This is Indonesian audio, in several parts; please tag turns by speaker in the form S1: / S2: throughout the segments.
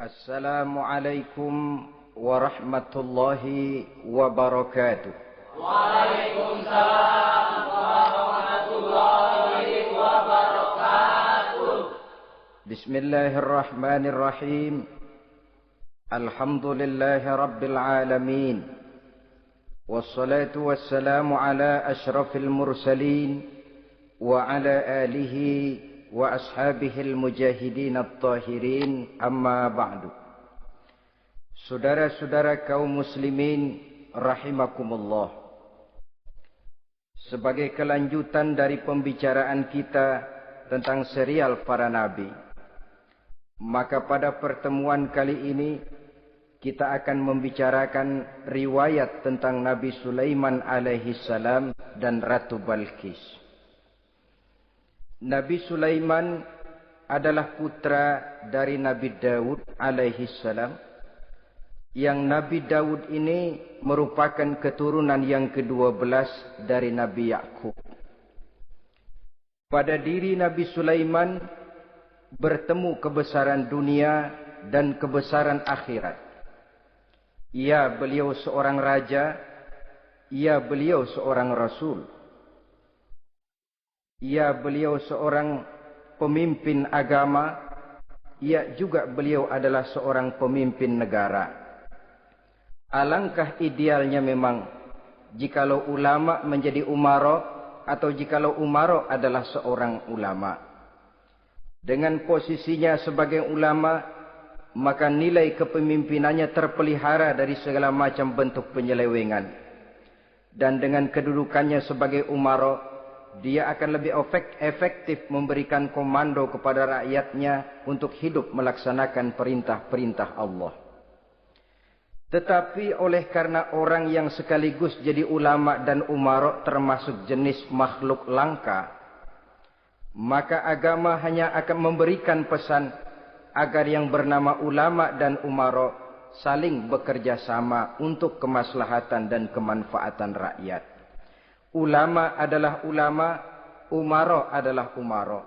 S1: Assalamualaikum warahmatullahi wabarakatuh.
S2: Waalaikumsalam warahmatullahi wabarakatuh.
S1: Bismillahirrahmanirrahim. Alhamdulillahi rabbil alamin. Wassalatu wassalamu ala ashrafil mursalin wa ala alihi wa ashabihil mujahidin at-tahirin, amma ba'du. Saudara-saudara kaum muslimin rahimakumullah. Sebagai kelanjutan dari pembicaraan kita tentang serial para nabi, maka pada pertemuan kali ini kita akan membicarakan riwayat tentang Nabi Sulaiman alaihi salam dan Ratu Balqis. Nabi Sulaiman adalah putra dari Nabi Daud alaihi salam, yang Nabi Daud ini merupakan keturunan yang ke-12 dari Nabi Yakub. Pada diri Nabi Sulaiman bertemu kebesaran dunia dan kebesaran akhirat. Ya, beliau seorang raja, ya, beliau seorang rasul. Ya, beliau seorang pemimpin agama. Ya, juga beliau adalah seorang pemimpin negara. Alangkah idealnya memang jikalau ulama menjadi umara, atau jikalau umara adalah seorang ulama. Dengan posisinya sebagai ulama, maka nilai kepemimpinannya terpelihara dari segala macam bentuk penyelewengan. Dan dengan kedudukannya sebagai umara, dia akan lebih efektif memberikan komando kepada rakyatnya untuk hidup melaksanakan perintah-perintah Allah. Tetapi oleh karena orang yang sekaligus jadi ulama dan umara termasuk jenis makhluk langka, maka agama hanya akan memberikan pesan agar yang bernama ulama dan umara saling bekerja sama untuk kemaslahatan dan kemanfaatan rakyat. Ulama adalah ulama, umara adalah umara.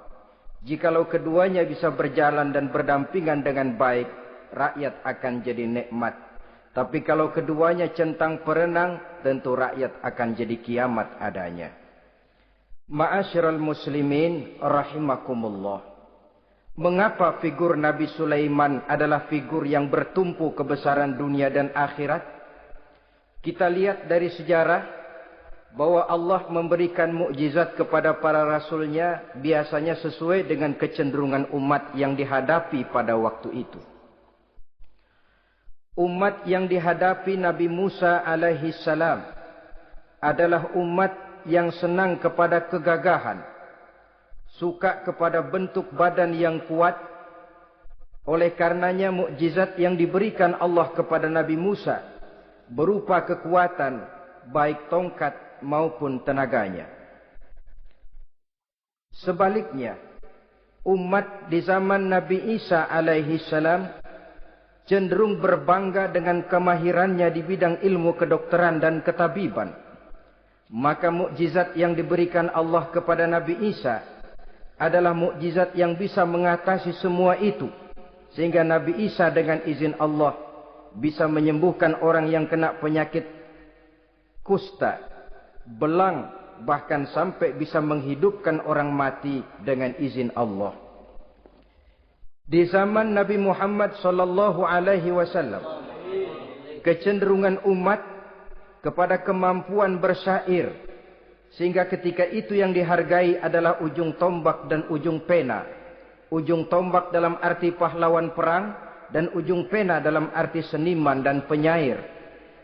S1: Jikalau keduanya bisa berjalan dan berdampingan dengan baik, rakyat akan jadi nikmat. Tapi kalau keduanya centang perenang, tentu rakyat akan jadi kiamat adanya. Ma'asyiral muslimin rahimakumullah. Mengapa figur Nabi Sulaiman adalah figur yang bertumpu kebesaran dunia dan akhirat? Kita lihat dari sejarah bahwa Allah memberikan mukjizat kepada para rasulnya biasanya sesuai dengan kecenderungan umat yang dihadapi pada waktu itu. Umat yang dihadapi Nabi Musa alaihi salam adalah umat yang senang kepada kegagahan, suka kepada bentuk badan yang kuat. Oleh karenanya mukjizat yang diberikan Allah kepada Nabi Musa berupa kekuatan, baik tongkat maupun tenaganya. Sebaliknya, umat di zaman Nabi Isa alaihi salam cenderung berbangga dengan kemahirannya di bidang ilmu kedokteran dan ketabiban. Maka mukjizat yang diberikan Allah kepada Nabi Isa adalah mukjizat yang bisa mengatasi semua itu, sehingga Nabi Isa dengan izin Allah bisa menyembuhkan orang yang kena penyakit kusta, belang, bahkan sampai bisa menghidupkan orang mati dengan izin Allah. Di zaman Nabi Muhammad sallallahu alaihi wasallam, kecenderungan umat kepada kemampuan bersyair, sehingga ketika itu yang dihargai adalah ujung tombak dan ujung pena. Ujung tombak dalam arti pahlawan perang, dan ujung pena dalam arti seniman dan penyair.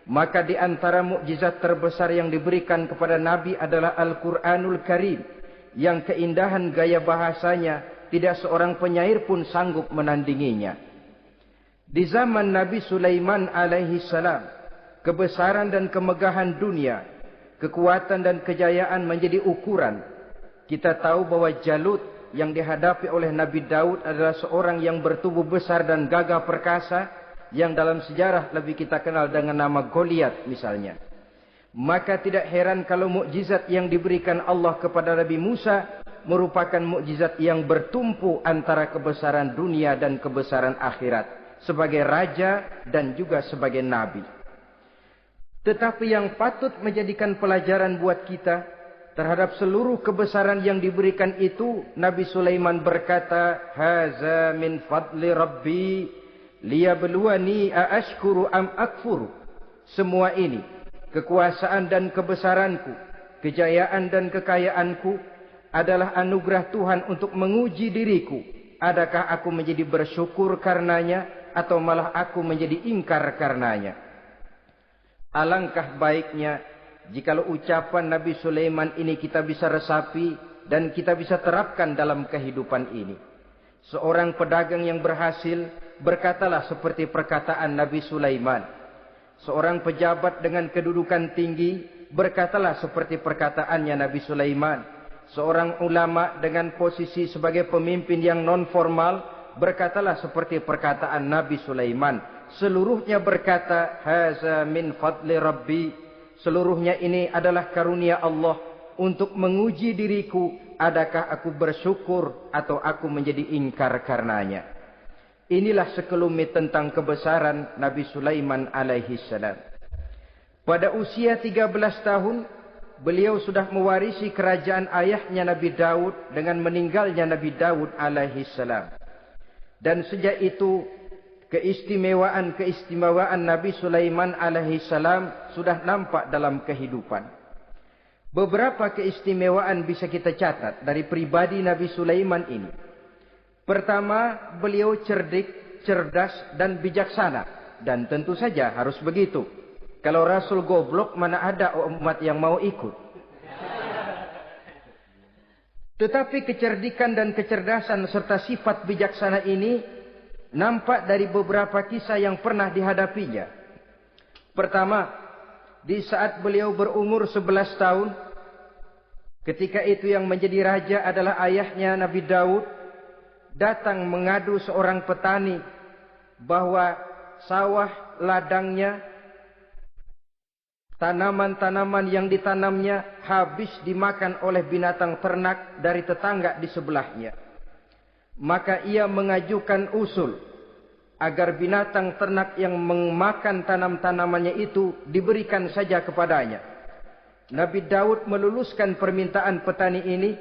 S1: Maka di antara mukjizat terbesar yang diberikan kepada Nabi adalah Al-Quranul Karim, yang keindahan gaya bahasanya tidak seorang penyair pun sanggup menandinginya. Di zaman Nabi Sulaiman alaihi salam, kebesaran dan kemegahan dunia, kekuatan dan kejayaan menjadi ukuran. Kita tahu bahwa Jalut yang dihadapi oleh Nabi Daud adalah seorang yang bertubuh besar dan gagah perkasa, yang dalam sejarah lebih kita kenal dengan nama Goliat misalnya. Maka tidak heran kalau mukjizat yang diberikan Allah kepada Nabi Musa merupakan mukjizat yang bertumpu antara kebesaran dunia dan kebesaran akhirat, sebagai raja dan juga sebagai nabi. Tetapi yang patut menjadikan pelajaran buat kita terhadap seluruh kebesaran yang diberikan itu, Nabi Sulaiman berkata, "Haza min fadli Rabbi liyabluwani aashkuru am akfuru." Semua ini, kekuasaan dan kebesaranku, kejayaan dan kekayaanku adalah anugerah Tuhan untuk menguji diriku. Adakah aku menjadi bersyukur karenanya atau malah aku menjadi ingkar karenanya? Alangkah baiknya jikalau ucapan Nabi Sulaiman ini kita bisa resapi dan kita bisa terapkan dalam kehidupan ini. Seorang pedagang yang berhasil berkatalah seperti perkataan Nabi Sulaiman. Seorang pejabat dengan kedudukan tinggi berkatalah seperti perkataannya Nabi Sulaiman. Seorang ulama dengan posisi sebagai pemimpin yang non formal berkatalah seperti perkataan Nabi Sulaiman. Seluruhnya berkata, "Haza min fadli Rabbi." Seluruhnya ini adalah karunia Allah untuk menguji diriku, adakah aku bersyukur atau aku menjadi ingkar karenanya. Inilah sekelumit tentang kebesaran Nabi Sulaiman alaihi salam. Pada usia 13 tahun, beliau sudah mewarisi kerajaan ayahnya Nabi Daud dengan meninggalnya Nabi Daud alaihi salam. Dan sejak itu, keistimewaan Nabi Sulaiman alaihi salam sudah nampak dalam kehidupan. Beberapa keistimewaan bisa kita catat dari pribadi Nabi Sulaiman ini. Pertama, beliau cerdik, cerdas dan bijaksana. Dan tentu saja harus begitu. Kalau Rasul goblok, mana ada umat yang mau ikut. Tetapi kecerdikan dan kecerdasan serta sifat bijaksana ini nampak dari beberapa kisah yang pernah dihadapinya. Pertama, di saat beliau berumur 11 tahun, ketika itu yang menjadi raja adalah ayahnya Nabi Daud, datang mengadu seorang petani bahwa sawah ladangnya, tanaman-tanaman yang ditanamnya habis dimakan oleh binatang ternak dari tetangga di sebelahnya. Maka ia mengajukan usul agar binatang ternak yang memakan tanam-tanamannya itu diberikan saja kepadanya. Nabi Daud meluluskan permintaan petani ini,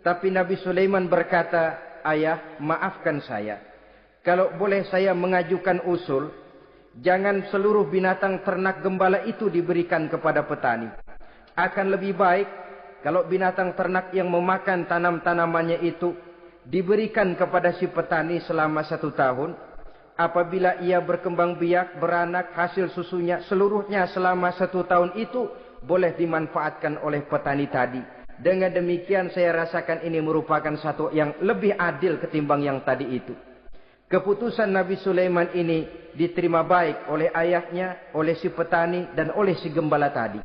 S1: tapi Nabi Sulaiman berkata, "Ayah, maafkan saya. Kalau boleh saya mengajukan usul, jangan seluruh binatang ternak gembala itu diberikan kepada petani. Akan lebih baik kalau binatang ternak yang memakan tanam-tanamannya itu diberikan kepada si petani selama 1 tahun. Apabila ia berkembang biak, beranak, hasil susunya seluruhnya selama 1 tahun itu boleh dimanfaatkan oleh petani tadi. Dengan demikian saya rasakan ini merupakan satu yang lebih adil ketimbang yang tadi itu." Keputusan Nabi Sulaiman ini diterima baik oleh ayahnya, oleh si petani, dan oleh si gembala tadi.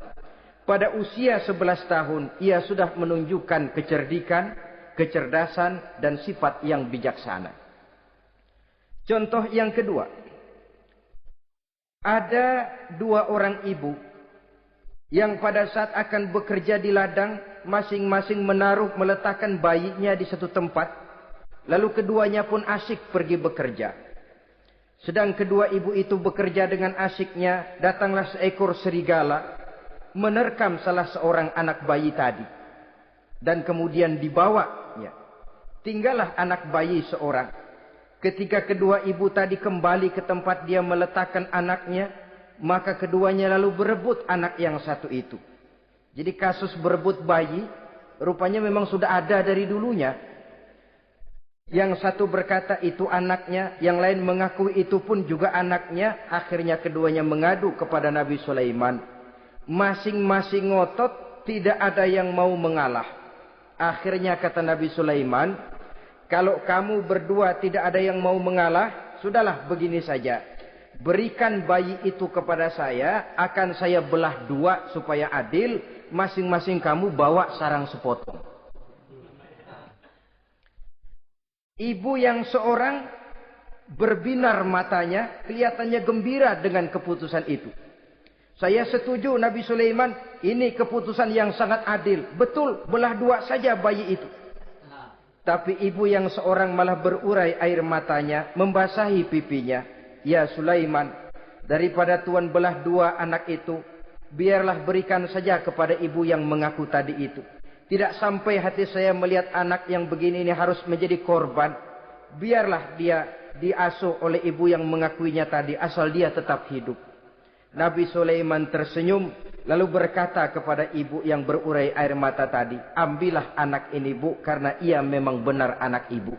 S1: Pada usia 11 tahun, ia sudah menunjukkan kecerdikan, kecerdasan, dan sifat yang bijaksana. Contoh yang kedua. Ada 2 orang ibu yang pada saat akan bekerja di ladang, masing-masing meletakkan bayinya di satu tempat. Lalu keduanya pun asyik pergi bekerja. Sedang kedua ibu itu bekerja dengan asyiknya, datanglah seekor serigala menerkam salah seorang anak bayi tadi. Dan kemudian dibawanya. Tinggallah anak bayi seorang. Ketika kedua ibu tadi kembali ke tempat dia meletakkan anaknya, maka keduanya lalu berebut anak yang satu itu. Jadi kasus berebut bayi rupanya memang sudah ada dari dulunya. Yang satu berkata itu anaknya, yang lain mengaku itu pun juga anaknya. Akhirnya keduanya mengadu kepada Nabi Sulaiman. Masing-masing ngotot, tidak ada yang mau mengalah. Akhirnya kata Nabi Sulaiman, "Kalau kamu berdua tidak ada yang mau mengalah, sudahlah begini saja. Berikan bayi itu kepada saya, akan saya belah 2 supaya adil. Masing-masing kamu bawa sarang sepotong." Ibu yang seorang berbinar matanya, kelihatannya gembira dengan keputusan itu. "Saya setuju Nabi Sulaiman, ini keputusan yang sangat adil. Betul, belah 2 saja bayi itu." Tapi ibu yang seorang malah berurai air matanya, membasahi pipinya. "Ya Sulaiman, daripada Tuhan belah dua anak itu, biarlah berikan saja kepada ibu yang mengaku tadi itu. Tidak sampai hati saya melihat anak yang begini ini harus menjadi korban. Biarlah dia diasuh oleh ibu yang mengakuinya tadi, asal dia tetap hidup." Nabi Sulaiman tersenyum, lalu berkata kepada ibu yang berurai air mata tadi, "Ambillah anak ini, Bu, karena ia memang benar anak ibu.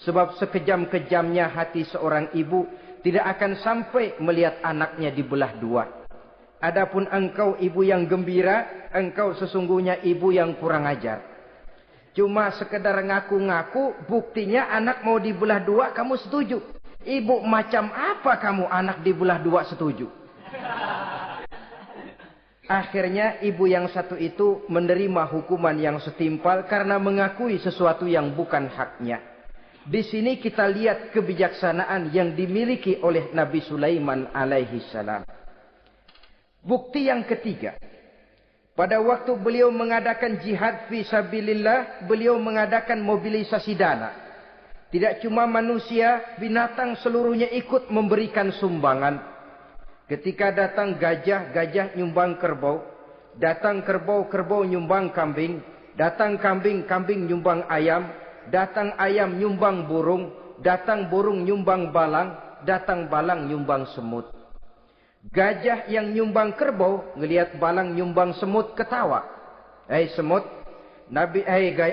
S1: Sebab sekejam-kejamnya hati seorang ibu tidak akan sampai melihat anaknya dibelah dua. Adapun engkau ibu yang gembira, engkau sesungguhnya ibu yang kurang ajar. Cuma sekedar ngaku-ngaku, buktinya anak mau dibelah dua kamu setuju. Ibu macam apa kamu anak dibelah dua setuju?" Akhirnya ibu yang satu itu menerima hukuman yang setimpal karena mengakui sesuatu yang bukan haknya. Di sini kita lihat kebijaksanaan yang dimiliki oleh Nabi Sulaiman alaihi salam. Bukti yang ketiga. Pada waktu beliau mengadakan jihad fi sabilillah, beliau mengadakan mobilisasi dana. Tidak cuma manusia, binatang seluruhnya ikut memberikan sumbangan. Ketika datang gajah, gajah nyumbang kerbau. Datang kerbau, kerbau nyumbang kambing. Datang kambing, kambing nyumbang ayam. Datang ayam nyumbang burung. Datang burung nyumbang balang. Datang balang nyumbang semut. Gajah yang nyumbang kerbau ngelihat balang nyumbang semut ketawa. "Hei semut,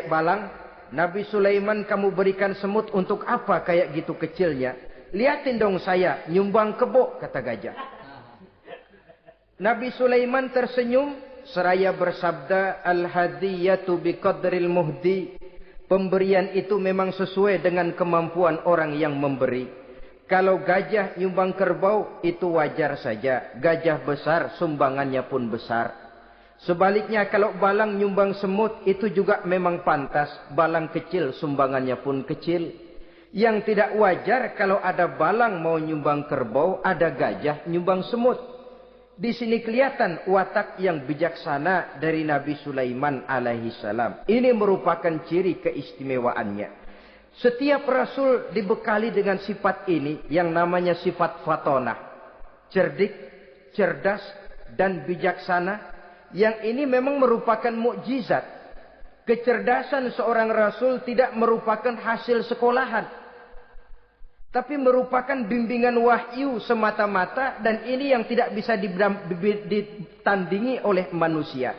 S1: balang, Nabi Sulaiman kamu berikan semut untuk apa kayak gitu kecilnya? Lihatin dong saya nyumbang kebo," kata gajah. Nabi Sulaiman tersenyum seraya bersabda, "Al-hadiyatu biqadril muhdi." Pemberian itu memang sesuai dengan kemampuan orang yang memberi. Kalau gajah nyumbang kerbau, itu wajar saja. Gajah besar, sumbangannya pun besar. Sebaliknya kalau balang nyumbang semut, itu juga memang pantas. Balang kecil, sumbangannya pun kecil. Yang tidak wajar kalau ada balang mau nyumbang kerbau, ada gajah nyumbang semut. Di sini kelihatan watak yang bijaksana dari Nabi Sulaiman alaihi salam. Ini merupakan ciri keistimewaannya. Setiap rasul dibekali dengan sifat ini yang namanya sifat fatonah. Cerdik, cerdas, dan bijaksana. Yang ini memang merupakan mukjizat. Kecerdasan seorang rasul tidak merupakan hasil sekolahan, tapi merupakan bimbingan wahyu semata-mata, dan ini yang tidak bisa ditandingi oleh manusia.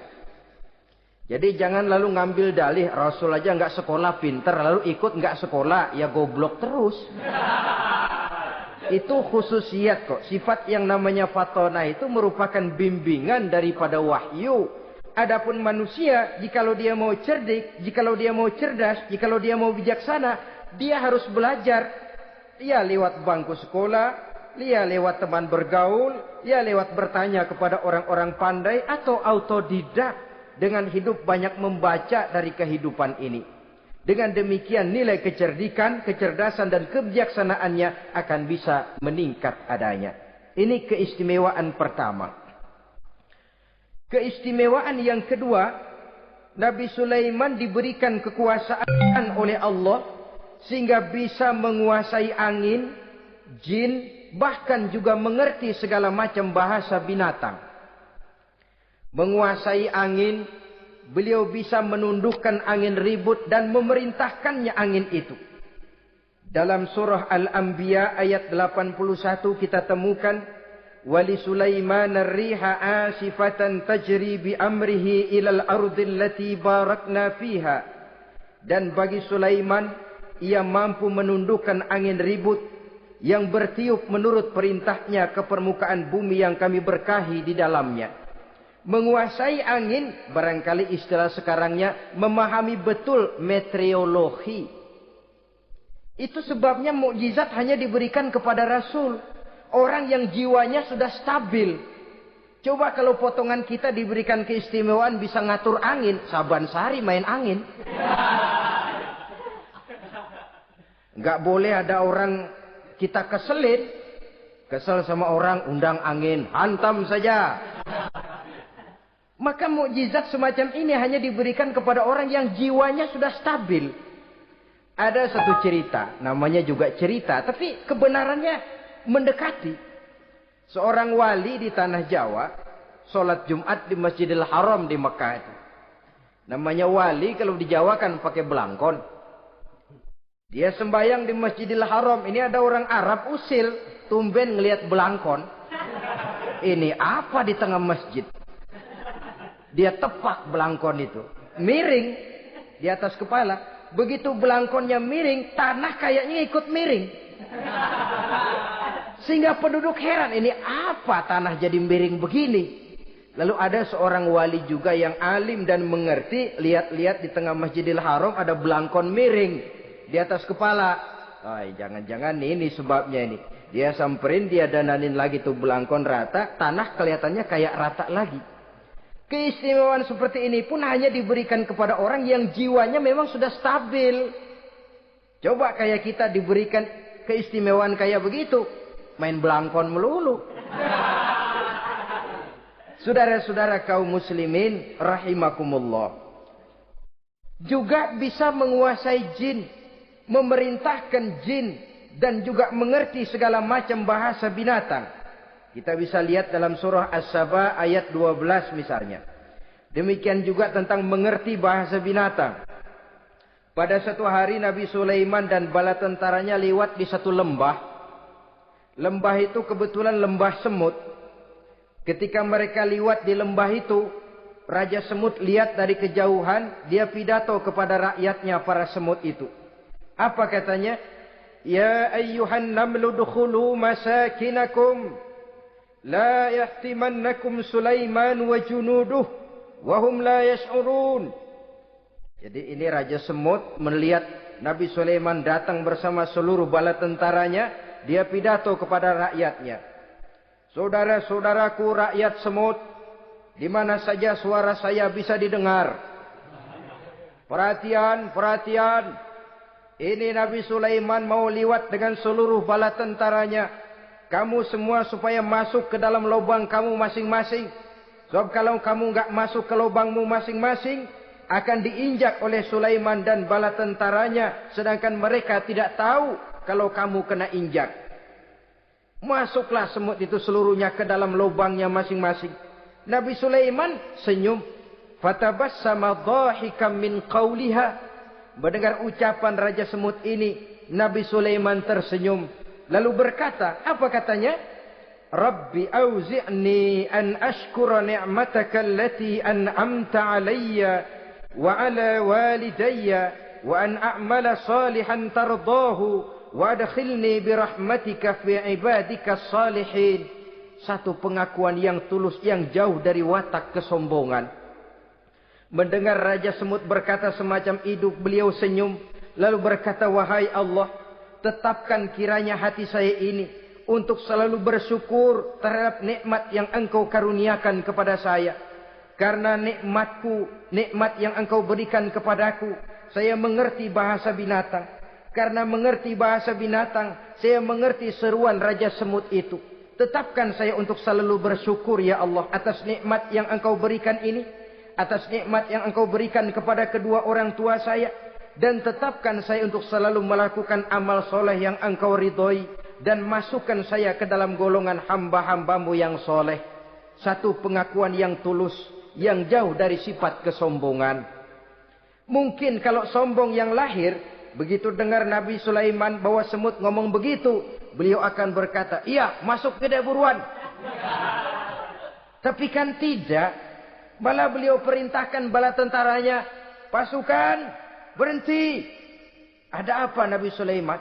S1: Jadi jangan lalu ngambil dalih rasul aja nggak sekolah pinter, lalu ikut nggak sekolah ya goblok terus. Itu khususiat kok. Sifat yang namanya fatonah itu merupakan bimbingan daripada wahyu. Adapun manusia, jikalau dia mau cerdik, jikalau dia mau cerdas, jikalau dia mau bijaksana, dia harus belajar. Dia lewat bangku sekolah, dia lewat teman bergaul, dia lewat bertanya kepada orang-orang pandai, atau autodidak dengan hidup banyak membaca dari kehidupan ini. Dengan demikian nilai kecerdikan, kecerdasan dan kebijaksanaannya akan bisa meningkat adanya. Ini keistimewaan pertama. Keistimewaan yang kedua, Nabi Sulaiman diberikan kekuasaan oleh Allah sehingga bisa menguasai angin, jin, bahkan juga mengerti segala macam bahasa binatang. Menguasai angin, beliau bisa menundukkan angin ribut dan memerintahkannya angin itu. Dalam surah Al-Anbiya ayat 81 kita temukan, "Wali Sulaiman ar-riha asifatan tajri bi amrihi ilal ardil lati barakna fiha." Dan bagi Sulaiman, ia mampu menundukkan angin ribut yang bertiup menurut perintahnya ke permukaan bumi yang kami berkahi di dalamnya. Menguasai angin, barangkali istilah sekarangnya, memahami betul meteorologi. Itu sebabnya mukjizat hanya diberikan kepada Rasul. Orang yang jiwanya sudah stabil. Coba kalau potongan kita diberikan keistimewaan bisa ngatur angin, Saban Sari main angin. Nggak boleh ada orang kita keselin. Kesel sama orang, undang angin, hantam saja. Maka mukjizat semacam ini hanya diberikan kepada orang yang jiwanya sudah stabil. Ada satu cerita, namanya juga cerita, tapi kebenarannya mendekati. Seorang wali di tanah Jawa, sholat Jumat di Masjidil Haram di Mekah itu. Namanya wali kalau di Jawa kan pakai belangkon. Dia sembahyang di Masjidil Haram. Ini ada orang Arab usil, tumben ngelihat belangkon. Ini apa di tengah masjid? Dia tepak belangkon itu. Miring di atas kepala. Begitu belangkonnya miring, tanah kayaknya ikut miring. Sehingga penduduk heran, ini apa tanah jadi miring begini? Lalu ada seorang wali juga yang alim dan mengerti. Lihat-lihat di tengah Masjidil Haram ada belangkon miring di atas kepala. Jangan-jangan ini sebabnya ini. Dia samperin, dia dananin lagi tuh belangkon rata. Tanah kelihatannya kayak rata lagi. Keistimewaan seperti ini pun hanya diberikan kepada orang yang jiwanya memang sudah stabil. Coba kayak kita diberikan keistimewaan kayak begitu. Main belangkon melulu. Saudara-saudara kaum muslimin rahimakumullah. Juga bisa menguasai jin. Memerintahkan jin. Dan juga mengerti segala macam bahasa binatang. Kita bisa lihat dalam surah As-Saba ayat 12 misalnya. Demikian juga tentang mengerti bahasa binatang. Pada satu hari Nabi Sulaiman dan bala tentaranya lewat di satu lembah. Lembah itu kebetulan lembah semut. Ketika mereka lewat di lembah itu, Raja Semut lihat dari kejauhan, dia pidato kepada rakyatnya para semut itu. Apa katanya? Ya ayyuhan namlu dukhulu masakinakum. La yahtimannakum Sulaiman wa junuduh wa hum la yash'urun. Jadi ini Raja Semut melihat Nabi Sulaiman datang bersama seluruh bala tentaranya, dia pidato kepada rakyatnya. Saudara-saudaraku rakyat semut, di mana saja suara saya bisa didengar. Perhatian, perhatian. Ini Nabi Sulaiman mau liwat dengan seluruh bala tentaranya. Kamu semua supaya masuk ke dalam lubang kamu masing-masing. Sebab kalau kamu enggak masuk ke lubangmu masing-masing, akan diinjak oleh Sulaiman dan bala tentaranya. Sedangkan mereka tidak tahu kalau kamu kena injak. Masuklah semut itu seluruhnya ke dalam lubangnya masing-masing. Nabi Sulaiman senyum. Fatabassama dhahikam min qawliha. Mendengar ucapan Raja Semut ini, Nabi Sulaiman tersenyum. Lalu berkata, apa katanya? Rabbi auzi'ni an ashkura ni'mataka allati an'amta alayya wa ala walidayya wa an a'mala salihan tardahu wa adkhilni birahmatika fi ibadika salihin. Satu pengakuan yang tulus yang jauh dari watak kesombongan. Mendengar Raja Semut berkata semacam itu, beliau senyum. Lalu berkata, wahai Allah, tetapkan kiranya hati saya ini untuk selalu bersyukur terhadap nikmat yang engkau karuniakan kepada saya. Karena nikmatku, nikmat yang engkau berikan kepadaku, saya mengerti bahasa binatang. Karena mengerti bahasa binatang, saya mengerti seruan Raja Semut itu. Tetapkan saya untuk selalu bersyukur ya Allah atas nikmat yang engkau berikan ini. Atas nikmat yang engkau berikan kepada kedua orang tua saya. Dan tetapkan saya untuk selalu melakukan amal soleh yang engkau ridhoi. Dan masukkan saya ke dalam golongan hamba-hambamu yang soleh. Satu pengakuan yang tulus. Yang jauh dari sifat kesombongan. Mungkin kalau sombong yang lahir. Begitu dengar Nabi Sulaiman bahwa semut ngomong begitu. Beliau akan berkata, iya masuk tidak buruan. Tapi kan tidak. Malah beliau perintahkan bala tentaranya. Pasukan. Berhenti. Ada apa Nabi Sulaiman?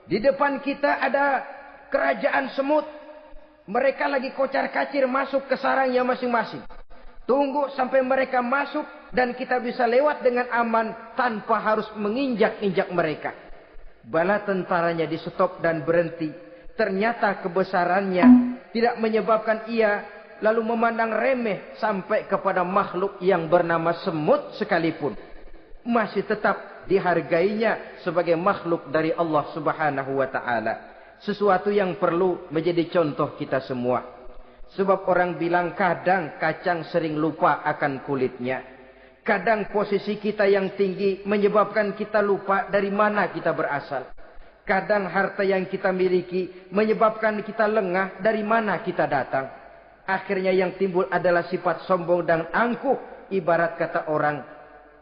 S1: Di depan kita ada kerajaan semut. Mereka lagi kocar-kacir masuk ke sarangnya masing-masing. Tunggu sampai mereka masuk. Dan kita bisa lewat dengan aman. Tanpa harus menginjak-injak mereka. Bala tentaranya di stop dan berhenti. Ternyata kebesarannya tidak menyebabkan ia lalu memandang remeh sampai kepada makhluk yang bernama semut sekalipun. Masih tetap dihargainya sebagai makhluk dari Allah Subhanahu wa ta'ala. Sesuatu yang perlu menjadi contoh kita semua. Sebab orang bilang kadang kacang sering lupa akan kulitnya. Kadang posisi kita yang tinggi menyebabkan kita lupa dari mana kita berasal. Kadang harta yang kita miliki menyebabkan kita lengah dari mana kita datang. Akhirnya yang timbul adalah sifat sombong dan angkuh. Ibarat kata orang,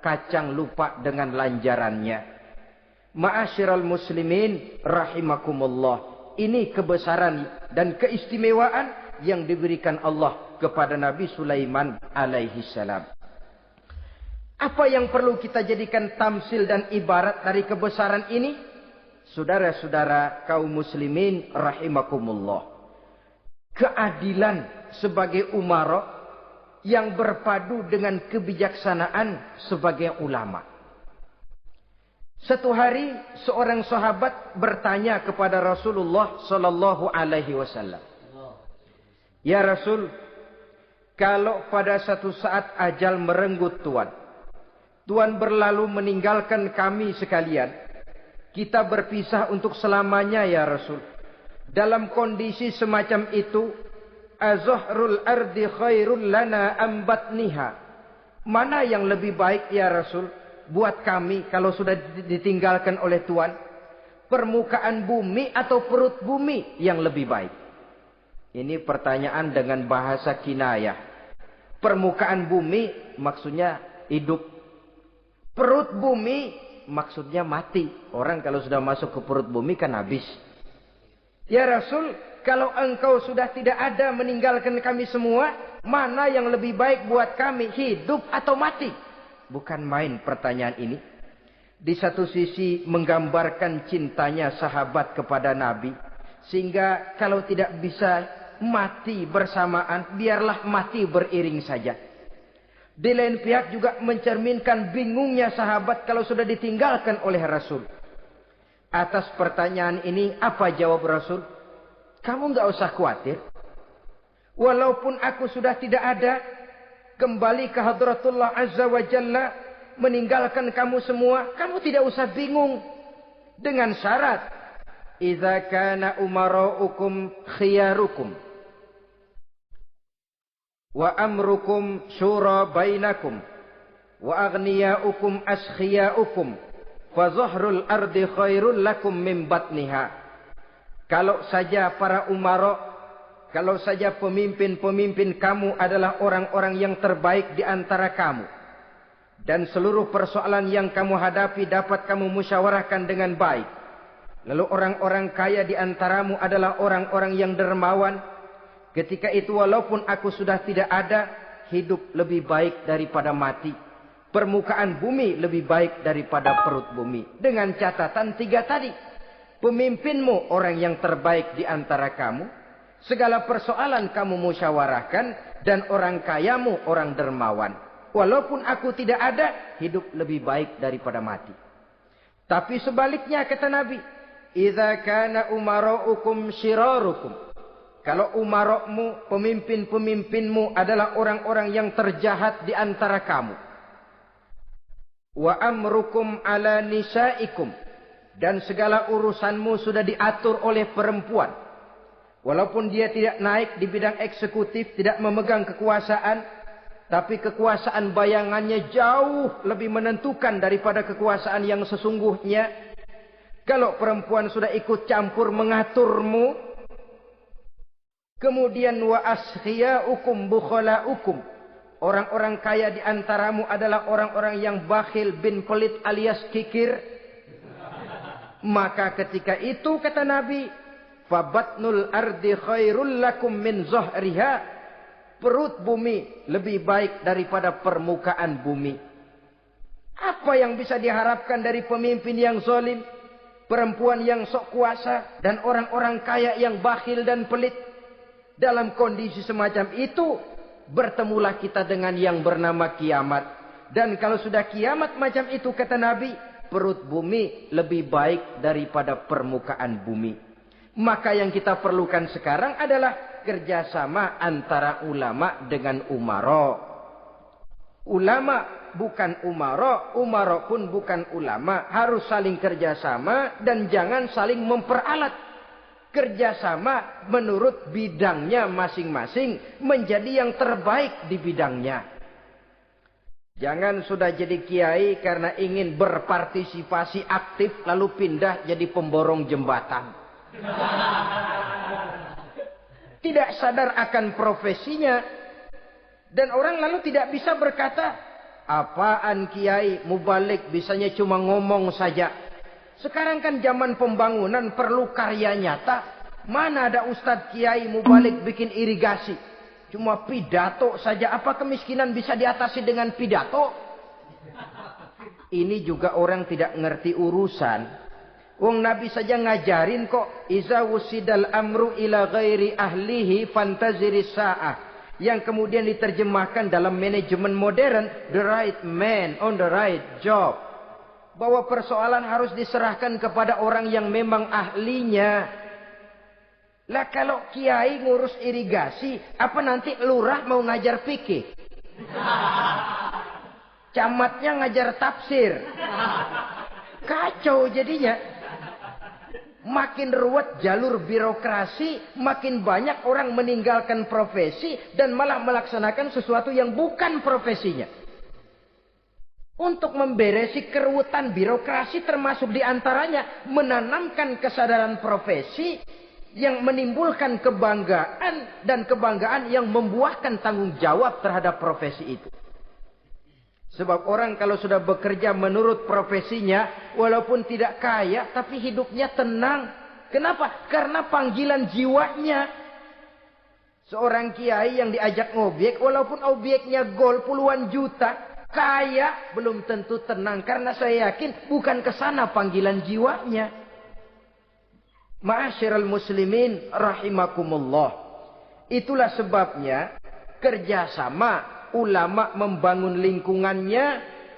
S1: kacang lupa dengan lanjarannya. Ma'asyiral muslimin rahimakumullah. Ini kebesaran dan keistimewaan yang diberikan Allah kepada Nabi Sulaiman alaihi salam. Apa yang perlu kita jadikan tamsil dan ibarat dari kebesaran ini? Saudara-saudara kaum muslimin rahimakumullah. Keadilan sebagai umara yang berpadu dengan kebijaksanaan sebagai ulama. Satu hari seorang sahabat bertanya kepada Rasulullah sallallahu alaihi wasallam. Ya Rasul, kalau pada satu saat ajal merenggut Tuhan berlalu meninggalkan kami sekalian, kita berpisah untuk selamanya ya Rasul. Dalam kondisi semacam itu, azahrul ardi khairul lana ambatniha. Mana yang lebih baik ya Rasul buat kami kalau sudah ditinggalkan oleh Tuhan? Permukaan bumi atau perut bumi yang lebih baik? Ini pertanyaan dengan bahasa kinayah. Permukaan bumi maksudnya hidup. Perut bumi maksudnya mati. Orang kalau sudah masuk ke perut bumi kan habis. Ya Rasul, kalau engkau sudah tidak ada meninggalkan kami semua, mana yang lebih baik buat kami, hidup atau mati? Bukan main pertanyaan ini. Di satu sisi menggambarkan cintanya sahabat kepada Nabi. Sehingga kalau tidak bisa mati bersamaan, biarlah mati beriring saja. Di lain pihak juga mencerminkan bingungnya sahabat kalau sudah ditinggalkan oleh Rasul. Atas pertanyaan ini, apa jawab Rasul? Kamu enggak usah khawatir. Walaupun aku sudah tidak ada, kembali ke hadratullah azza wa jalla, meninggalkan kamu semua, kamu tidak usah bingung. Dengan syarat, idza kana umara'ukum khiyarukum wa amrukum syura bainakum wa aghniyaukum askhiyaukum fa zahrul ardi khairul lakum min batniha. Kalau saja para umara, kalau saja pemimpin-pemimpin kamu adalah orang-orang yang terbaik di antara kamu, dan seluruh persoalan yang kamu hadapi dapat kamu musyawarahkan dengan baik, lalu orang-orang kaya di antaramu adalah orang-orang yang dermawan, ketika itu walaupun aku sudah tidak ada, hidup lebih baik daripada mati. Permukaan bumi lebih baik daripada perut bumi. Dengan catatan tiga tadi. Pemimpinmu orang yang terbaik di antara kamu. Segala persoalan kamu musyawarahkan. Dan orang kayamu orang dermawan. Walaupun aku tidak ada, hidup lebih baik daripada mati. Tapi sebaliknya kata Nabi, idza kana umara'ukum syirarukum. Kalau umarokmu, pemimpin-pemimpinmu adalah orang-orang yang terjahat di antara kamu. Wa amrukum ala nisaikum. Dan segala urusanmu sudah diatur oleh perempuan. Walaupun dia tidak naik di bidang eksekutif, tidak memegang kekuasaan, tapi kekuasaan bayangannya jauh lebih menentukan daripada kekuasaan yang sesungguhnya. Kalau perempuan sudah ikut campur mengaturmu, kemudian wa askhiyaukum bukhalaukum. Orang-orang kaya di antaramu adalah orang-orang yang bakhil bin pelit alias kikir. Maka ketika itu kata Nabi, fabatnul ardi khairul lakum min zahriha. Perut bumi lebih baik daripada permukaan bumi. Apa yang bisa diharapkan dari pemimpin yang zalim, perempuan yang sok kuasa, dan orang-orang kaya yang bakhil dan pelit? Dalam kondisi semacam itu, bertemulah kita dengan yang bernama kiamat. Dan kalau sudah kiamat macam itu, kata Nabi, perut bumi lebih baik daripada permukaan bumi. Maka yang kita perlukan sekarang adalah kerjasama antara ulama dengan umara. Ulama bukan umara, umara pun bukan ulama. Harus saling kerjasama dan jangan saling memperalat. Kerjasama menurut bidangnya masing-masing menjadi yang terbaik di bidangnya. Jangan sudah jadi kiai karena ingin berpartisipasi aktif lalu pindah jadi pemborong jembatan. Tidak sadar akan profesinya. Dan orang lalu tidak bisa berkata, apaan kiai mubalik bisanya cuma ngomong saja. Sekarang kan zaman pembangunan perlu karya nyata. Mana ada ustadz kiai mubalik bikin irigasi. Cuma pidato saja. Apa kemiskinan bisa diatasi dengan pidato? Ini juga orang tidak ngerti urusan. Wong Nabi saja ngajarin kok. Iza wusidal amru ila ghairi ahlihi fantaziris sa'ah. Yang kemudian diterjemahkan dalam manajemen modern. The right man on the right job. Bahwa persoalan harus diserahkan kepada orang yang memang ahlinya. Lah kalau kiai ngurus irigasi, apa nanti lurah mau ngajar fikih? Camatnya ngajar tafsir. Kacau jadinya. Makin ruwet jalur birokrasi, makin banyak orang meninggalkan profesi dan malah melaksanakan sesuatu yang bukan profesinya. Untuk memberesi keruwetan birokrasi termasuk diantaranya menanamkan kesadaran profesi yang menimbulkan kebanggaan dan kebanggaan yang membuahkan tanggung jawab terhadap profesi itu. Sebab orang kalau sudah bekerja menurut profesinya, walaupun tidak kaya, tapi hidupnya tenang. Kenapa? Karena panggilan jiwanya. Seorang kiai yang diajak ngobjek, walaupun objeknya gol puluhan juta, kaya, belum tentu tenang. Karena saya yakin bukan ke sana panggilan jiwanya. Ma'asyiral muslimin rahimakumullah. Itulah sebabnya kerjasama ulama membangun lingkungannya,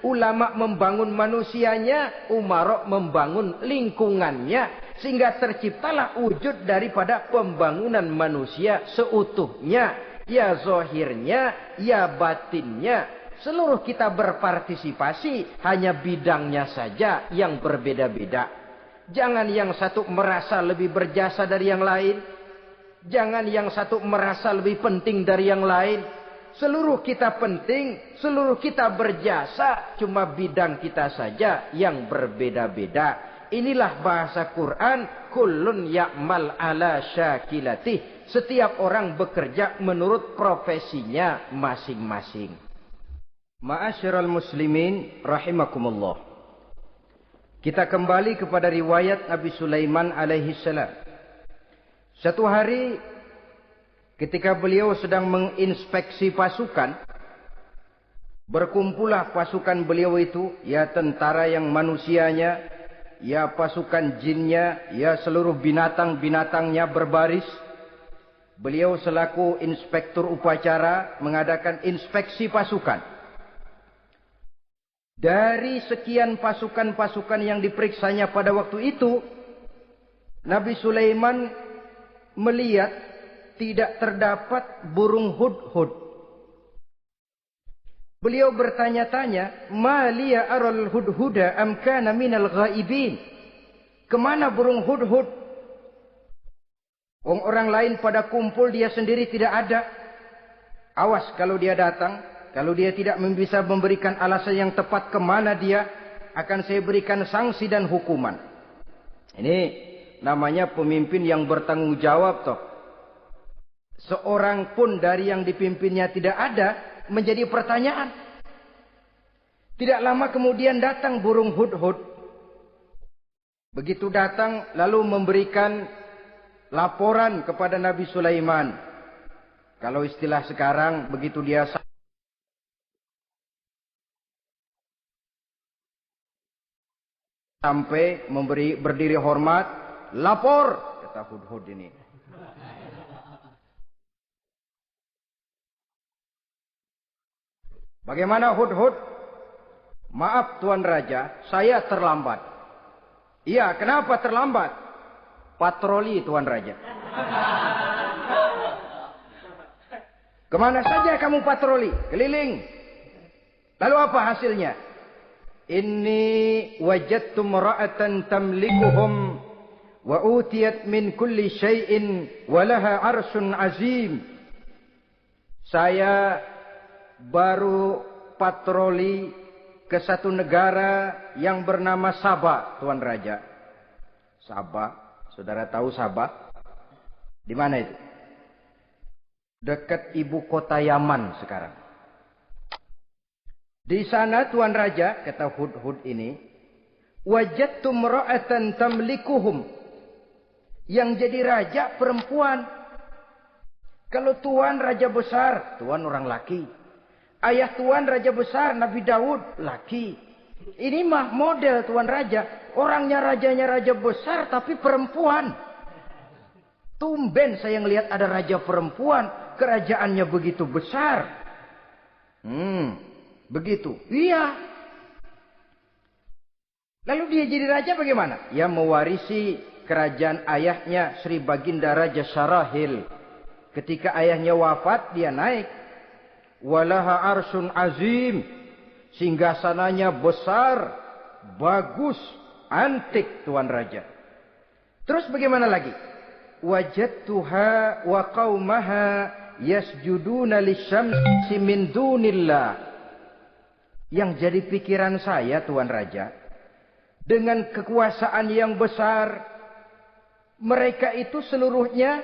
S1: ulama membangun manusianya, umarok membangun lingkungannya. Sehingga terciptalah wujud daripada pembangunan manusia seutuhnya. Ya zahirnya, ya batinnya. Seluruh kita berpartisipasi, hanya bidangnya saja yang berbeda-beda. Jangan yang satu merasa lebih berjasa dari yang lain. Jangan yang satu merasa lebih penting dari yang lain. Seluruh kita penting, seluruh kita berjasa. Cuma bidang kita saja yang berbeda-beda. Inilah bahasa Quran. Kullun ya'mal ala syakilatih. Setiap orang bekerja menurut profesinya masing-masing. Ma'asyiral muslimin rahimakumullah. Kita kembali kepada riwayat Nabi Sulaiman alaihi salam. Satu hari ketika beliau sedang menginspeksi pasukan, berkumpullah pasukan beliau itu, ya tentara yang manusianya, ya pasukan jinnya, ya seluruh binatang-binatangnya berbaris. Beliau selaku inspektur upacara mengadakan inspeksi pasukan. Dari sekian pasukan-pasukan yang diperiksanya pada waktu itu, Nabi Sulaiman melihat tidak terdapat burung hudhud. Beliau bertanya-tanya, "Ma liya aral hudhuda am kana minal ghaibin?" Kemana burung hudhud? Orang lain pada kumpul, dia sendiri tidak ada. Awas kalau dia datang. Kalau dia tidak bisa memberikan alasan yang tepat kemana dia, akan saya berikan sanksi dan hukuman. Ini namanya pemimpin yang bertanggung jawab toh. Seorang pun dari yang dipimpinnya tidak ada, menjadi pertanyaan. Tidak lama kemudian datang burung hudhud. Begitu datang lalu memberikan laporan kepada Nabi Sulaiman. Kalau istilah sekarang, begitu dia sampai berdiri hormat, lapor, kata hudhud ini. Bagaimana hudhud? Maaf Tuan Raja, saya terlambat. Iya, kenapa terlambat? Patroli Tuan Raja. Kemana saja kamu patroli? Keliling. Lalu apa hasilnya? Inni wajadtu mar'atan tamlikuhum wa utiyat min kulli syai'in wa laha 'arsyun 'azim. Saya baru patroli ke satu negara yang bernama Sabah, Tuan Raja. Sabah, saudara tahu Sabah? Di mana itu? Dekat ibu kota Yaman sekarang. Di sana Tuan Raja, kata Hudhud ini, wajadtum ra'atan tamlikuhum. Yang jadi raja perempuan. Kalau Tuan raja besar, Tuan orang laki. Ayah Tuan raja besar, Nabi Daud, laki. Ini mah model Tuan Raja. Orangnya rajanya raja besar tapi perempuan. Tumben saya ngelihat ada raja perempuan. Kerajaannya begitu besar. Begitu. Iya. Lalu dia jadi raja bagaimana? Ya mewarisi kerajaan ayahnya Sri Baginda Raja Syarahil. Ketika ayahnya wafat dia naik. Walaha arsun azim. Singgasananya besar. Bagus. Antik Tuan Raja. Terus bagaimana lagi? Wajadtuha wa qaumaha yasjuduna lisyamsi min dunillah. Yang jadi pikiran saya Tuan Raja. Dengan kekuasaan yang besar. Mereka itu seluruhnya.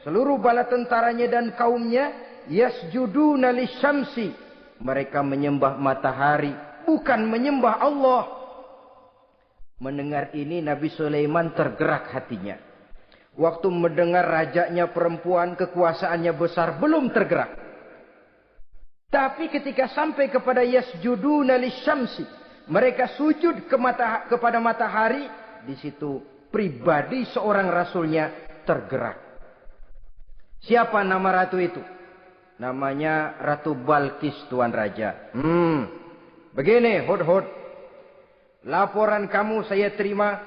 S1: Seluruh bala tentaranya dan kaumnya. Yasjuduna lisyamsi. Mereka menyembah matahari. Bukan menyembah Allah. Mendengar ini Nabi Sulaiman tergerak hatinya. Waktu mendengar rajanya perempuan, kekuasaannya besar, belum tergerak. Tapi ketika sampai kepada yasjuduna lisyamsi, mereka sujud kepada matahari, di situ pribadi seorang rasulnya tergerak. Siapa nama ratu itu? Namanya Ratu Balqis Tuan Raja. Begini Hudhud. Laporan kamu saya terima.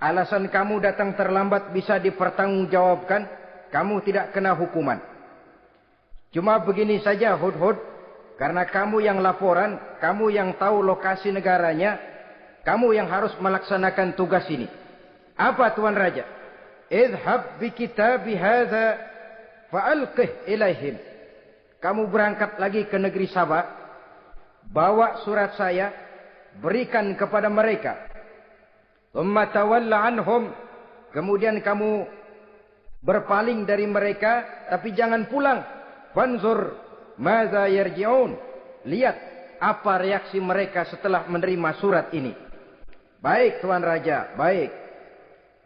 S1: Alasan kamu datang terlambat bisa dipertanggungjawabkan. Kamu tidak kena hukuman. Cuma begini saja Hudhud. Karena kamu yang laporan. Kamu yang tahu lokasi negaranya. Kamu yang harus melaksanakan tugas ini. Apa Tuan Raja? Idhab bi kitabi hadha fa'alqih ilaihim. Kamu berangkat lagi ke negeri Sabah. Bawa surat saya. Berikan kepada mereka. Thumma tawalla anhum. Kemudian kamu berpaling dari mereka. Tapi jangan pulang. Fanzur madza yarji'un. Lihat apa reaksi mereka setelah menerima surat ini. Baik Tuan Raja, baik.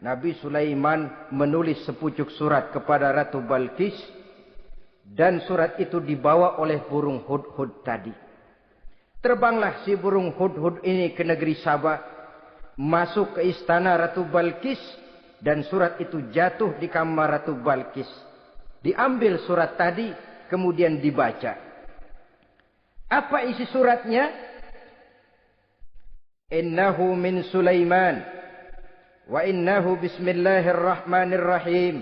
S1: Nabi Sulaiman menulis sepucuk surat kepada Ratu Balqis. Dan surat itu dibawa oleh burung Hudhud tadi. Terbanglah si burung Hudhud ini ke negeri Sabah. Masuk ke istana Ratu Balqis. Dan surat itu jatuh di kamar Ratu Balqis. Diambil surat tadi. Kemudian dibaca. Apa isi suratnya? Innahu min Sulaiman. Wa innahu bismillahirrahmanirrahim.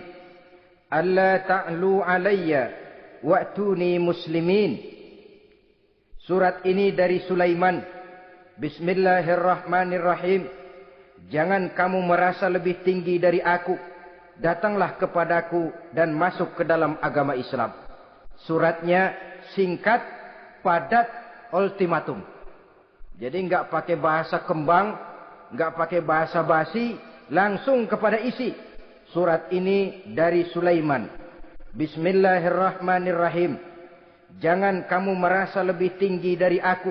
S1: Alla ta'lu alayya. Wa'tuni muslimin. Surat ini dari Sulaiman. Bismillahirrahmanirrahim. Jangan kamu merasa lebih tinggi dari aku. Datanglah kepadaku dan masuk ke dalam agama Islam. Suratnya singkat, padat, ultimatum. Jadi enggak pakai bahasa kembang, enggak pakai bahasa basi, langsung kepada isi. Surat ini dari Sulaiman. Bismillahirrahmanirrahim. Jangan kamu merasa lebih tinggi dari aku.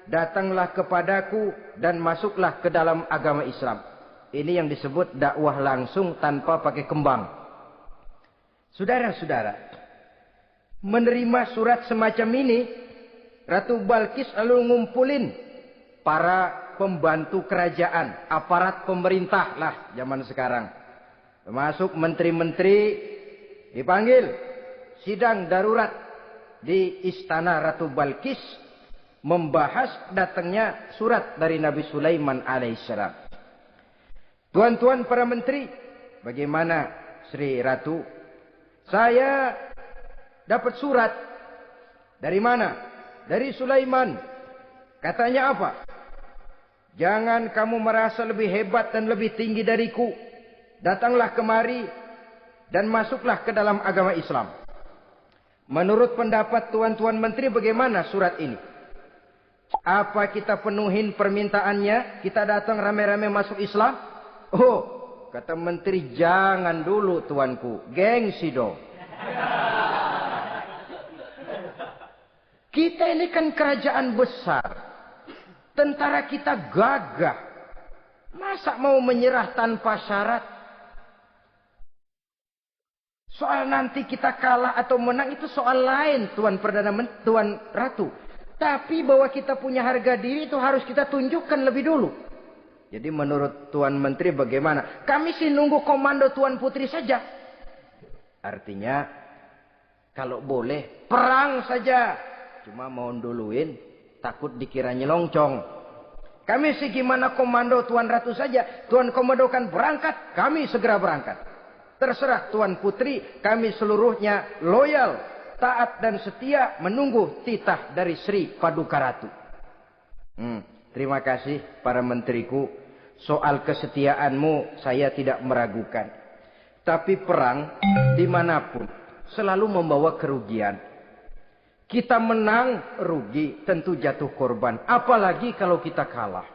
S1: Datanglah kepadaku dan masuklah ke dalam agama Islam. Ini yang disebut dakwah langsung tanpa pakai kembang. Saudara-saudara, menerima surat semacam ini, Ratu Balqis lalu ngumpulin para pembantu kerajaan, aparat pemerintah lah zaman sekarang. Termasuk menteri-menteri dipanggil sidang darurat di istana Ratu Balqis membahas datangnya surat dari Nabi Sulaiman alaihissalam. Tuan-tuan para menteri, bagaimana Sri Ratu? Saya dapat surat. Dari mana? Dari Sulaiman. Katanya apa? Jangan kamu merasa lebih hebat dan lebih tinggi dariku. Datanglah kemari dan masuklah ke dalam agama Islam. Menurut pendapat tuan-tuan menteri bagaimana surat ini? Apa kita penuhin permintaannya? Kita datang rame-rame masuk Islam? Oh, kata menteri, jangan dulu tuanku. Gengsi dong. Kita ini kan kerajaan besar. Tentara kita gagah. Masa mau menyerah tanpa syarat? Soal nanti kita kalah atau menang itu soal lain, Tuan Perdana Menteri, Tuan Ratu. Tapi bahwa kita punya harga diri itu harus kita tunjukkan lebih dulu. Jadi menurut Tuan Menteri bagaimana? Kami sih nunggu komando Tuan Putri saja. Artinya kalau boleh perang saja. Cuma mau duluin takut dikira nyelongcong. Kami sih gimana komando Tuan Ratu saja. Tuan komandokan berangkat, kami segera berangkat. Terserah Tuan Putri, kami seluruhnya loyal, taat dan setia menunggu titah dari Sri Paduka Ratu. Terima kasih para menteriku. Soal kesetiaanmu saya tidak meragukan. Tapi perang dimanapun selalu membawa kerugian. Kita menang rugi, tentu jatuh korban. Apalagi kalau kita kalah.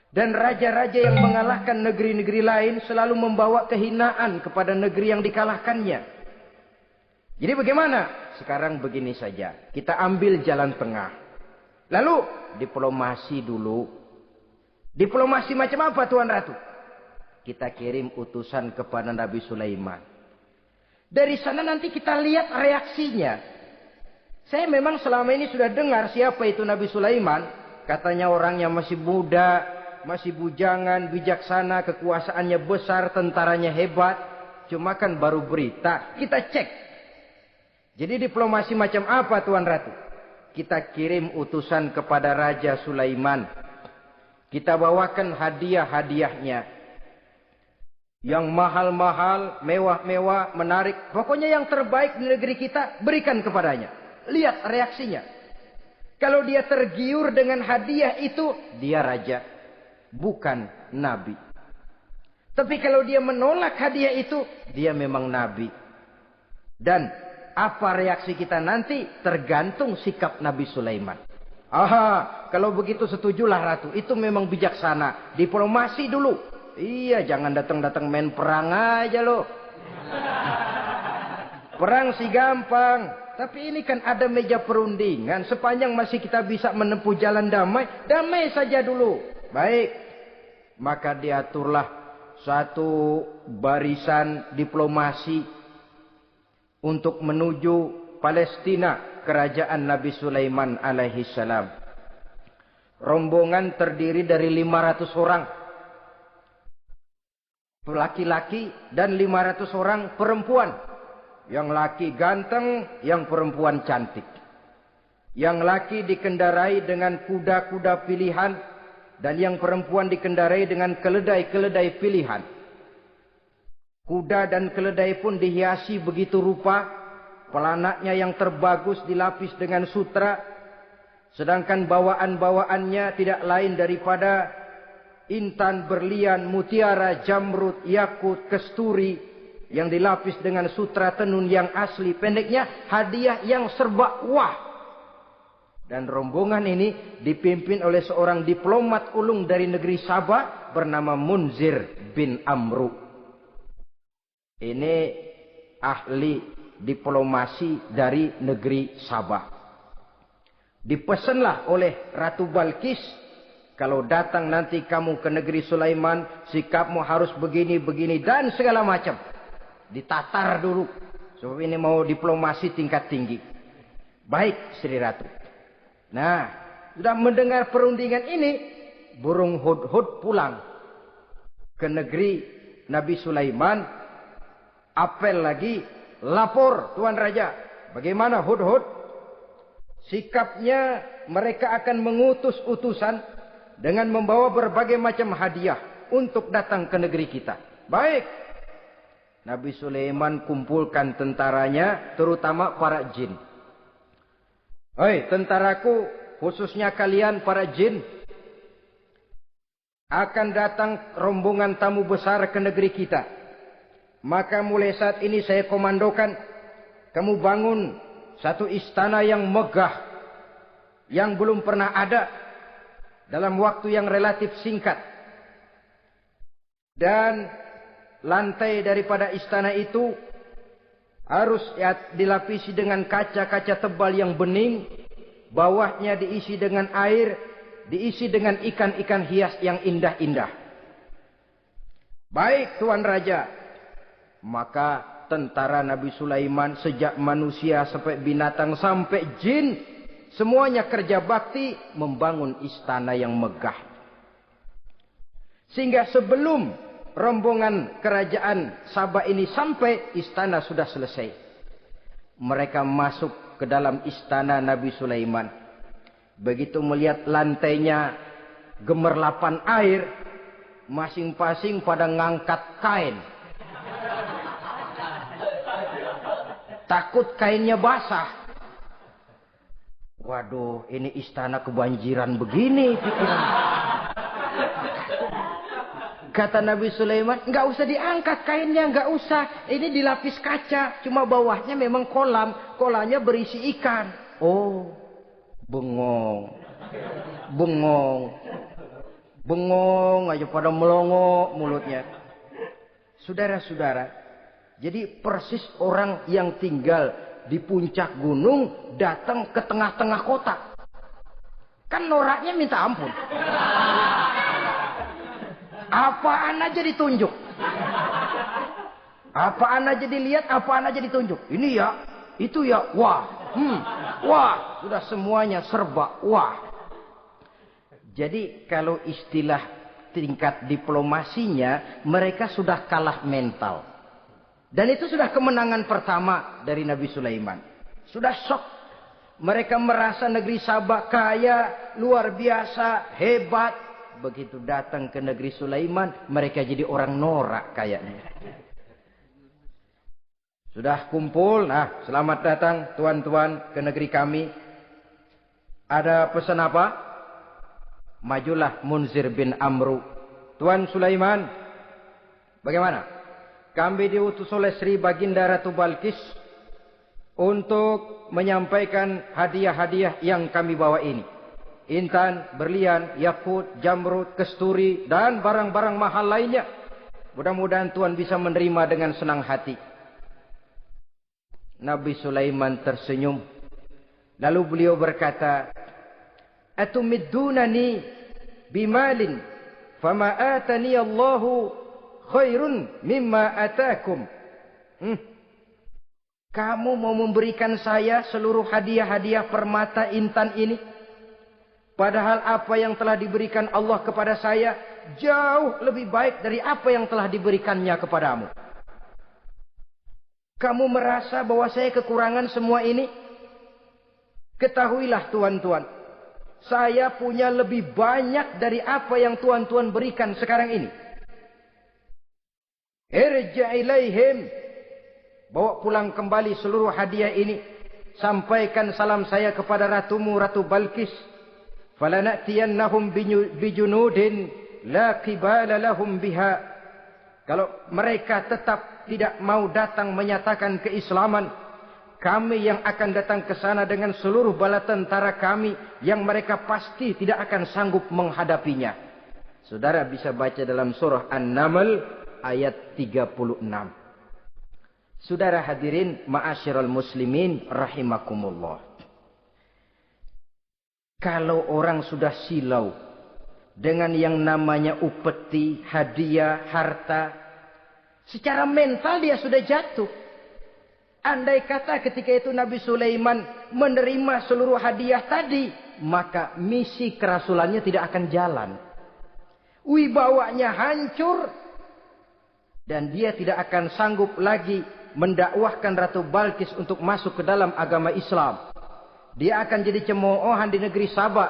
S1: Dan raja-raja yang mengalahkan negeri-negeri lain selalu membawa kehinaan kepada negeri yang dikalahkannya. Jadi bagaimana? Sekarang begini saja. Kita ambil jalan tengah. Lalu diplomasi dulu. Diplomasi macam apa Tuan Ratu? Kita kirim utusan kepada Nabi Sulaiman. Dari sana nanti kita lihat reaksinya. Saya memang selama ini sudah dengar siapa itu Nabi Sulaiman. Katanya orangnya masih muda, masih bujangan, bijaksana, kekuasaannya besar, tentaranya hebat. Cuma kan baru berita. Kita cek. Jadi diplomasi macam apa Tuan Ratu? Kita kirim utusan kepada Raja Sulaiman. Kita bawakan hadiah-hadiahnya. Yang mahal-mahal, mewah-mewah, menarik. Pokoknya yang terbaik di negeri kita, berikan kepadanya. Lihat reaksinya. Kalau dia tergiur dengan hadiah itu, dia raja. Bukan nabi. Tapi kalau dia menolak hadiah itu, dia memang nabi. Dan apa reaksi kita nanti tergantung sikap Nabi Sulaiman. Aha, kalau begitu setujulah Ratu. Itu memang bijaksana. Diplomasi dulu. Iya, jangan datang-datang main perang aja loh. Perang sih gampang. Tapi ini kan ada meja perundingan. Sepanjang masih kita bisa menempuh jalan damai, damai saja dulu. Baik. Maka diaturlah satu barisan diplomasi untuk menuju Palestina, kerajaan Nabi Sulaiman alaihi salam. Rombongan terdiri dari 500 orang laki-laki dan 500 orang perempuan. Yang laki ganteng, yang perempuan cantik. Yang laki dikendarai dengan kuda-kuda pilihan dan yang perempuan dikendarai dengan keledai-keledai pilihan. Kuda dan keledai pun dihiasi begitu rupa. Pelanaknya yang terbagus dilapis dengan sutra. Sedangkan bawaan-bawaannya tidak lain daripada intan, berlian, mutiara, jamrud, yakut, kesturi. Yang dilapis dengan sutra tenun yang asli. Pendeknya hadiah yang serba wah. Dan rombongan ini dipimpin oleh seorang diplomat ulung dari negeri Sabah. Bernama Munzir bin Amru. Ini ahli diplomasi dari negeri Sabah. Dipesanlah oleh Ratu Balkis. Kalau datang nanti kamu ke negeri Sulaiman. Sikapmu harus begini, begini dan segala macam. Ditatar dulu. Sebab ini mau diplomasi tingkat tinggi. Baik Sri Ratu. Nah, sudah mendengar perundingan ini. Burung hud-hud pulang ke negeri Nabi Sulaiman. Apel lagi. Lapor Tuan Raja. Bagaimana hud-hud? Sikapnya mereka akan mengutus utusan. Dengan membawa berbagai macam hadiah. Untuk datang ke negeri kita. Baik. Nabi Sulaiman kumpulkan tentaranya, terutama para jin. Hei tentaraku, khususnya kalian para jin. Akan datang rombongan tamu besar ke negeri kita. Maka mulai saat ini saya komandokan. Kamu bangun satu istana yang megah. yang belum pernah ada dalam waktu yang relatif singkat. Dan lantai daripada istana itu harus dilapisi dengan kaca-kaca tebal yang bening. Bawahnya diisi dengan air, diisi dengan ikan-ikan hias yang indah-indah. Baik Tuan Raja. Maka tentara Nabi Sulaiman sejak manusia sampai binatang sampai jin, semuanya kerja bakti membangun istana yang megah. Sehingga sebelum rombongan kerajaan Sabah ini sampai, istana sudah selesai. Mereka masuk ke dalam istana Nabi Sulaiman. Begitu melihat lantainya gemerlapan air, masing-masing pada ngangkat kain. Takut kainnya basah. Waduh, ini istana kebanjiran begini pikiran. Kata Nabi Sulaiman, nggak usah diangkat kainnya, nggak usah. Ini dilapis kaca, cuma bawahnya memang kolam. Kolamnya berisi ikan. Oh, bengong. Bengong aja pada melongo mulutnya. Saudara-saudara, jadi persis orang yang tinggal di puncak gunung datang ke tengah-tengah kota. Kan noraknya minta ampun. Apaan aja ditunjuk. Apaan aja dilihat, apaan aja ditunjuk. Ini ya, itu ya, wah. Wah, sudah semuanya serba wah. Jadi kalau istilah tingkat diplomasinya, mereka sudah kalah mental. Dan itu sudah kemenangan pertama dari Nabi Sulaiman. Sudah shock. Mereka merasa negeri Sabah kaya, luar biasa, hebat. Begitu datang ke negeri Sulaiman, mereka jadi orang norak kayaknya. Sudah kumpul, nah selamat datang tuan-tuan ke negeri kami. Ada pesan apa? Majulah Munzir bin Amru. Tuan Sulaiman, bagaimana? Kami diutus oleh Sri Baginda Ratu Balkis untuk menyampaikan hadiah-hadiah yang kami bawa ini. Intan, berlian, yakut, jamrud, kesturi, dan barang-barang mahal lainnya. Mudah-mudahan Tuhan bisa menerima dengan senang hati. Nabi Sulaiman tersenyum. Lalu beliau berkata, Atumiddunani bimalin, fama atani Allahu khairun mimma atakum. Kamu mau memberikan saya seluruh hadiah-hadiah permata intan ini? Padahal apa yang telah diberikan Allah kepada saya jauh lebih baik dari apa yang telah diberikannya kepadamu. Kamu merasa bahwa saya kekurangan semua ini? Ketahuilah tuan-tuan, saya punya lebih banyak dari apa yang tuan-tuan berikan sekarang ini. Irja' ilaihim. Bawa pulang kembali seluruh hadiah ini. Sampaikan salam saya kepada ratumu, Ratu Balkis. Falanatiyannahum bijunudin la qibala lahum biha. Kalau mereka tetap tidak mau datang menyatakan keislaman, kami yang akan datang ke sana dengan seluruh bala tentara kami yang mereka pasti tidak akan sanggup menghadapinya. Saudara bisa baca dalam surah An-Naml ayat 36. Saudara hadirin ma'asyiral muslimin rahimakumullah. Kalau orang sudah silau dengan yang namanya upeti, hadiah, harta, secara mental dia sudah jatuh. Andai kata ketika itu Nabi Sulaiman menerima seluruh hadiah tadi, maka misi kerasulannya tidak akan jalan. Wibawanya hancur dan dia tidak akan sanggup lagi mendakwahkan Ratu Balkis untuk masuk ke dalam agama Islam. Dia akan jadi cemoohan di negeri Sabah.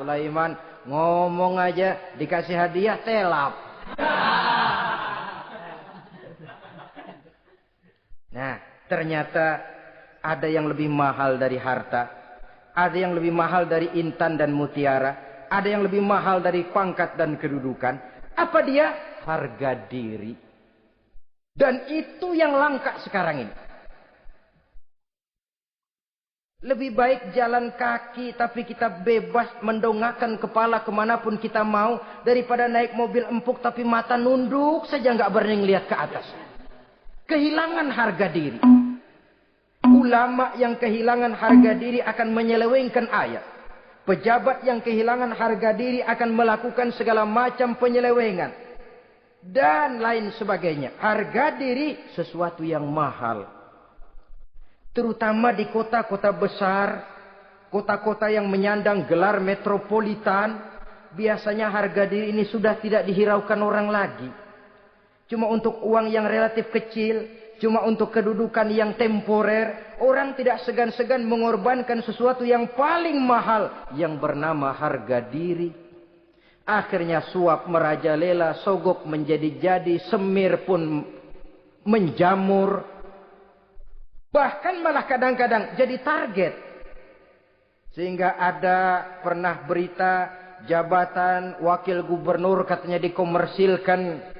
S1: Sulaiman ngomong aja dikasih hadiah telap. Nah, ternyata ada yang lebih mahal dari harta. Ada yang lebih mahal dari intan dan mutiara. Ada yang lebih mahal dari pangkat dan kedudukan. Apa dia? Harga diri. Dan itu yang langka sekarang ini. Lebih baik jalan kaki tapi kita bebas mendongakkan kepala kemanapun kita mau. Daripada naik mobil empuk tapi mata nunduk saja nggak berani lihat ke atas. Kehilangan harga diri. Ulama yang kehilangan harga diri akan menyelewengkan ayat. Pejabat yang kehilangan harga diri akan melakukan segala macam penyelewengan. Dan lain sebagainya. Harga diri sesuatu yang mahal. Terutama di kota-kota besar, kota-kota yang menyandang gelar metropolitan, biasanya harga diri ini sudah tidak dihiraukan orang lagi. Cuma untuk uang yang relatif kecil, cuma untuk kedudukan yang temporer, orang tidak segan-segan mengorbankan sesuatu yang paling mahal yang bernama harga diri. Akhirnya suap merajalela, sogok menjadi-jadi, semir pun menjamur. Bahkan malah kadang-kadang jadi target. Sehingga ada pernah berita jabatan wakil gubernur katanya dikomersilkan.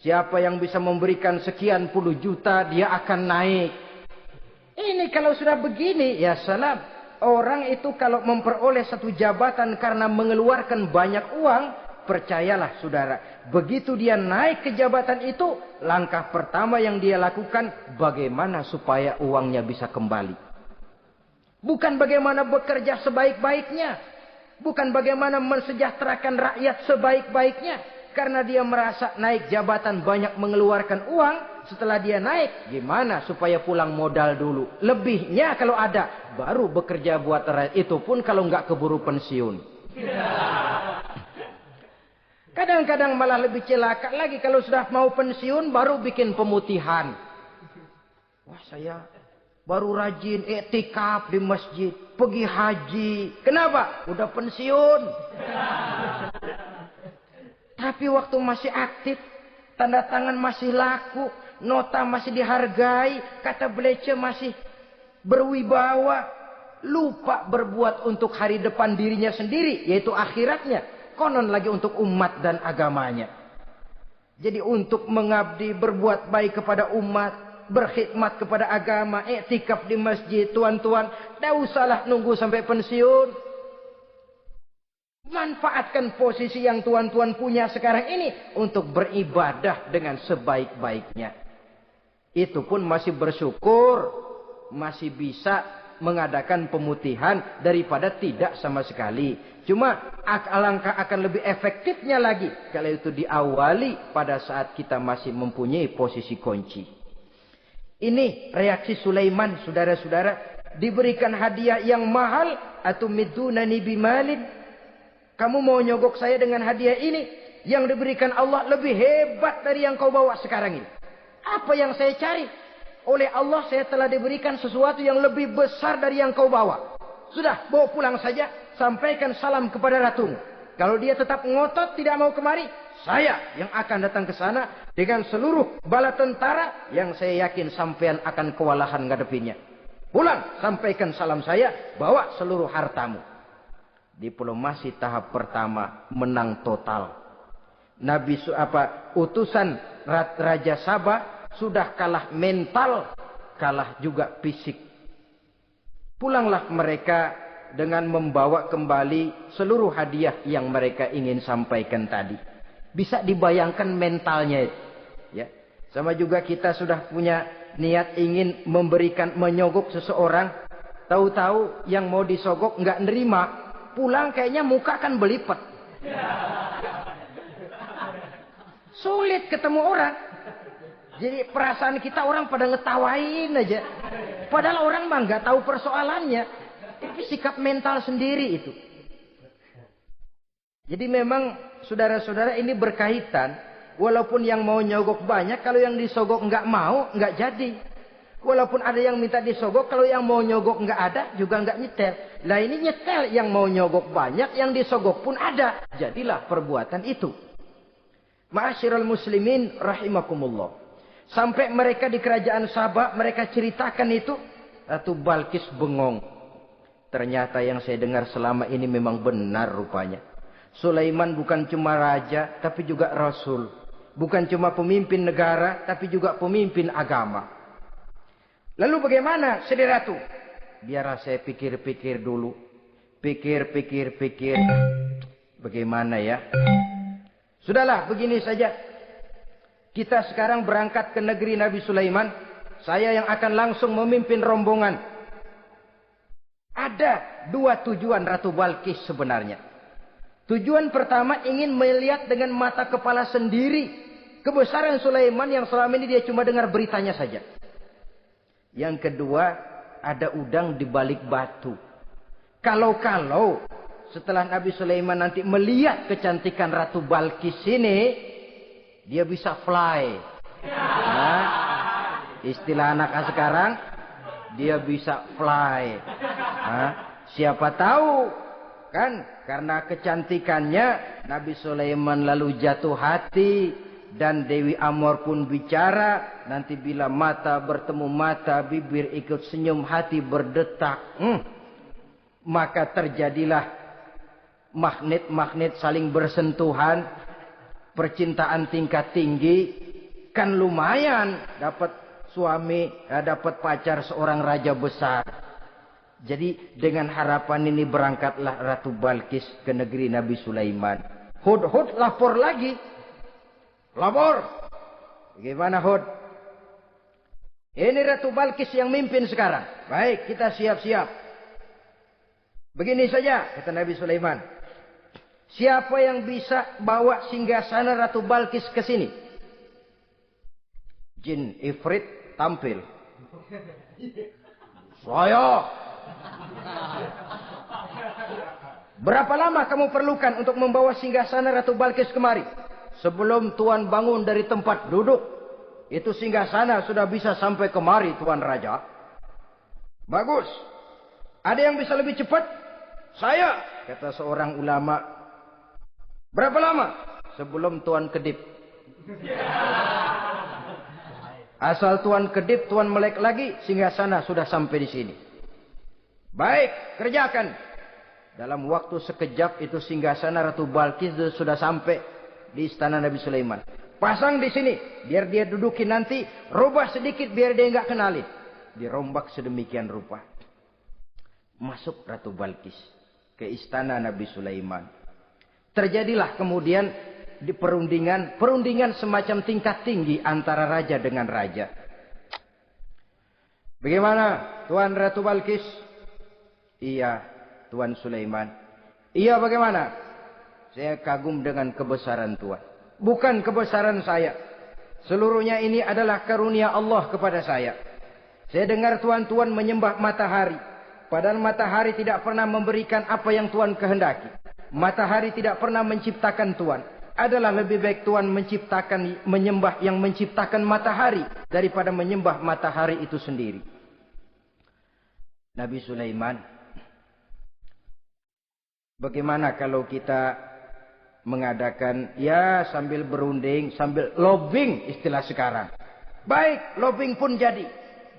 S1: Siapa yang bisa memberikan sekian puluh juta dia akan naik. Ini kalau sudah begini ya salam. Orang itu kalau memperoleh satu jabatan karena mengeluarkan banyak uang, percayalah saudara, begitu dia naik ke jabatan itu, langkah pertama yang dia lakukan, bagaimana supaya uangnya bisa kembali. Bukan bagaimana bekerja sebaik-baiknya. Bukan bagaimana mensejahterakan rakyat sebaik-baiknya. Karena dia merasa naik jabatan banyak mengeluarkan uang, setelah dia naik, gimana supaya pulang modal dulu. Lebihnya kalau ada, baru bekerja buat rakyat. Itu pun kalau nggak keburu pensiun. Kadang-kadang malah lebih celaka lagi kalau sudah mau pensiun baru bikin pemutihan. Wah saya baru rajin iktikaf di masjid, pergi haji. Kenapa? Udah pensiun. Tapi waktu masih aktif, tanda tangan masih laku, nota masih dihargai, kata belece masih berwibawa. Lupa berbuat untuk hari depan dirinya sendiri, yaitu akhiratnya. Konon lagi untuk umat dan agamanya. Jadi untuk mengabdi, berbuat baik kepada umat, berkhidmat kepada agama, iktikaf di masjid, tuan-tuan, tidak usahlah nunggu sampai pensiun. Manfaatkan posisi yang tuan-tuan punya sekarang ini untuk beribadah dengan sebaik-baiknya. Itu pun masih bersyukur, masih bisa mengadakan pemutihan daripada tidak sama sekali. Cuma alangkah akan lebih efektifnya lagi kalau itu diawali pada saat kita masih mempunyai posisi kunci. Ini reaksi Sulaiman, saudara-saudara. Diberikan hadiah yang mahal, atau midunani bimalin. Kamu mau nyogok saya dengan hadiah ini, yang diberikan Allah lebih hebat dari yang kau bawa sekarang ini. Apa yang saya cari? Oleh Allah saya telah diberikan sesuatu yang lebih besar dari yang kau bawa. Sudah, bawa pulang saja. Sampaikan salam kepada ratumu. Kalau dia tetap ngotot tidak mau kemari, saya yang akan datang ke sana dengan seluruh bala tentara yang saya yakin sampean akan kewalahan ngadepinnya. Pulang, sampaikan salam saya, bawa seluruh hartamu. Diplomasi tahap pertama menang total. Utusan Raja Sabah sudah kalah mental, kalah juga fisik. Pulanglah mereka dengan membawa kembali seluruh hadiah yang mereka ingin sampaikan tadi. Bisa dibayangkan mentalnya itu. Ya. Sama juga kita sudah punya niat ingin menyogok seseorang. Tahu-tahu yang mau disogok nggak nerima. Pulang kayaknya muka kan belipet. Sulit ketemu orang. Jadi perasaan kita orang pada ngetawain aja. Padahal orang mah nggak tahu persoalannya. Tapi sikap mental sendiri itu. Jadi memang saudara-saudara ini berkaitan. Walaupun yang mau nyogok banyak, kalau yang disogok nggak mau, nggak jadi. Walaupun ada yang minta disogok, kalau yang mau nyogok nggak ada, juga nggak nyetel. Lah ini nyetel, yang mau nyogok banyak, yang disogok pun ada. Jadilah perbuatan itu. Ma'asyiral muslimin rahimakumullah. Sampai mereka di kerajaan Sabah, mereka ceritakan itu. Ratu Balkis bengong. Ternyata yang saya dengar selama ini memang benar rupanya. Sulaiman bukan cuma raja, tapi juga rasul. Bukan cuma pemimpin negara, tapi juga pemimpin agama. Lalu bagaimana, Saudara Ratu? biar saya pikir-pikir dulu. Pikir. Bagaimana ya? Sudahlah, begini saja. Kita sekarang berangkat ke negeri Nabi Sulaiman. Saya yang akan langsung memimpin rombongan. Ada 2 tujuan Ratu Balkis sebenarnya. Tujuan pertama ingin melihat dengan mata kepala sendiri kebesaran Sulaiman yang selama ini dia cuma dengar beritanya saja. Yang kedua, ada udang di balik batu. Kalau setelah Nabi Sulaiman nanti melihat kecantikan Ratu Balkis ini, dia bisa fly. Nah, istilah anak sekarang, dia bisa fly. Nah, siapa tahu kan karena kecantikannya Nabi Sulaiman lalu jatuh hati dan Dewi Amor pun bicara. Nanti bila mata bertemu mata, bibir ikut senyum, hati berdetak. Maka terjadilah magnet-magnet saling bersentuhan, percintaan tingkat tinggi. Kan lumayan dapat suami, dapat pacar seorang raja besar. Jadi dengan harapan ini berangkatlah Ratu Balkis ke negeri Nabi Sulaiman. Hud lapor lagi. Lapor. Bagaimana Hud? Ini Ratu Balkis yang mimpin sekarang. Baik, kita siap-siap. Begini saja, kata Nabi Sulaiman. Siapa yang bisa bawa singgasana Ratu Balkis ke sini? Jin Ifrit tampil. Saya. Berapa lama kamu perlukan untuk membawa singgasana Ratu Balkis kemari? Sebelum Tuan bangun dari tempat duduk, itu singgasana sudah bisa sampai kemari, Tuan Raja. Bagus. Ada yang bisa lebih cepat? Saya, kata seorang ulama. Berapa lama? Sebelum Tuan kedip. Asal Tuan kedip, Tuan melek lagi, singgasana sudah sampai di sini. Baik, kerjakan. Dalam waktu sekejap itu singgasana Ratu Balkis sudah sampai di istana Nabi Sulaiman. Pasang di sini, biar dia dudukin nanti. Rubah sedikit biar dia nggak kenali. Dirombak sedemikian rupa. Masuk Ratu Balkis ke istana Nabi Sulaiman. Terjadilah kemudian di perundingan semacam tingkat tinggi antara raja dengan raja. Bagaimana Tuan Ratu Balkis? Iya, Tuan Sulaiman. Iya, bagaimana? Saya kagum dengan kebesaran Tuan. Bukan kebesaran saya. Seluruhnya ini adalah karunia Allah kepada saya. Saya dengar Tuan menyembah matahari. Padahal matahari tidak pernah memberikan apa yang Tuan kehendaki. Matahari tidak pernah menciptakan Tuan. Adalah lebih baik Tuan menyembah yang menciptakan matahari daripada menyembah matahari itu sendiri. Nabi Sulaiman, bagaimana kalau kita mengadakan ya sambil berunding, sambil lobbying istilah sekarang. Baik, lobbying pun jadi.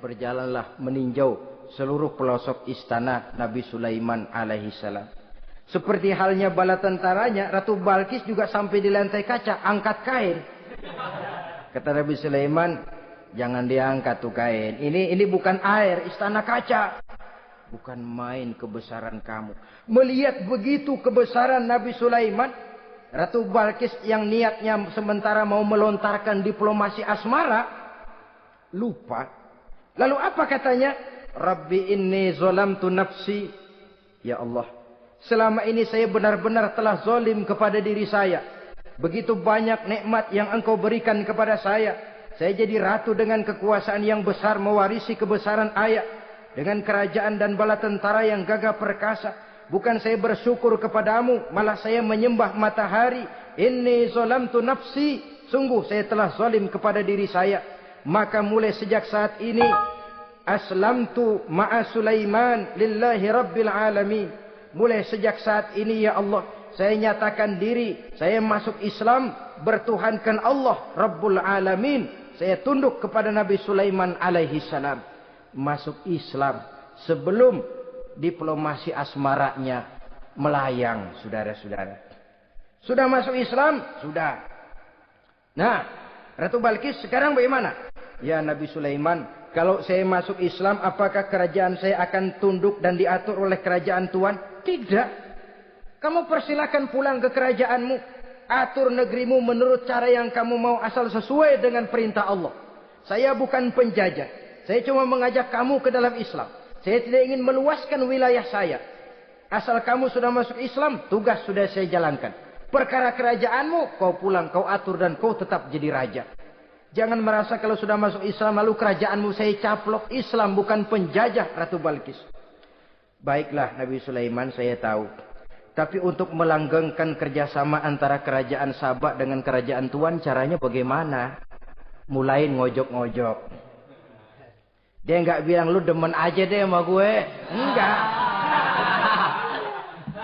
S1: Berjalanlah meninjau seluruh pelosok istana Nabi Sulaiman alaihi salam. Seperti halnya bala tentaranya, Ratu Balkis juga sampai di lantai kaca, angkat kain. Kata Nabi Sulaiman, jangan diangkat tuh kain. Ini bukan air, istana kaca. Bukan main kebesaran kamu. Melihat begitu kebesaran Nabi Sulaiman, Ratu Balkis yang niatnya sementara mau melontarkan diplomasi asmara, lupa. Lalu apa katanya? Rabbi inni zolamtu nafsi. Ya Allah, selama ini saya benar-benar telah zolim kepada diri saya. Begitu banyak nikmat yang Engkau berikan kepada saya. Saya jadi ratu dengan kekuasaan yang besar, mewarisi kebesaran ayah. Dengan kerajaan dan bala tentara yang gagah perkasa. Bukan saya bersyukur kepadamu, malah saya menyembah matahari. Inni zolamtu nafsi. Sungguh saya telah zalim kepada diri saya. Maka mulai sejak saat ini, aslamtu ma'a Sulaiman lillahi rabbil alamin. Mulai sejak saat ini ya Allah, saya nyatakan diri, saya masuk Islam, bertuhankan Allah Rabbul Alamin. Saya tunduk kepada Nabi Sulaiman alaihi salam. Masuk Islam sebelum diplomasi asmaranya melayang, saudara-saudara. Sudah masuk Islam? Sudah. Nah, Ratu Balkis sekarang bagaimana? Ya Nabi Sulaiman, Kalau saya masuk Islam, apakah kerajaan saya akan tunduk dan diatur oleh kerajaan Tuhan? Tidak. Kamu persilakan pulang ke kerajaanmu. Atur negerimu menurut cara yang kamu mau, asal sesuai dengan perintah Allah. Saya bukan penjajah. Saya cuma mengajak kamu ke dalam Islam. Saya tidak ingin meluaskan wilayah saya. Asal kamu sudah masuk Islam, tugas sudah saya jalankan. Perkara kerajaanmu, kau pulang, kau atur dan kau tetap jadi raja. Jangan merasa kalau sudah masuk Islam lalu kerajaanmu saya caplok. Islam bukan penjajah, Ratu Balkis. Baiklah Nabi Sulaiman, saya tahu. Tapi untuk melanggengkan kerjasama antara kerajaan Sabak dengan kerajaan Tuhan, caranya bagaimana? Mulai ngojok-ngojok. Dia nggak bilang lu demen aja deh sama gue. Enggak.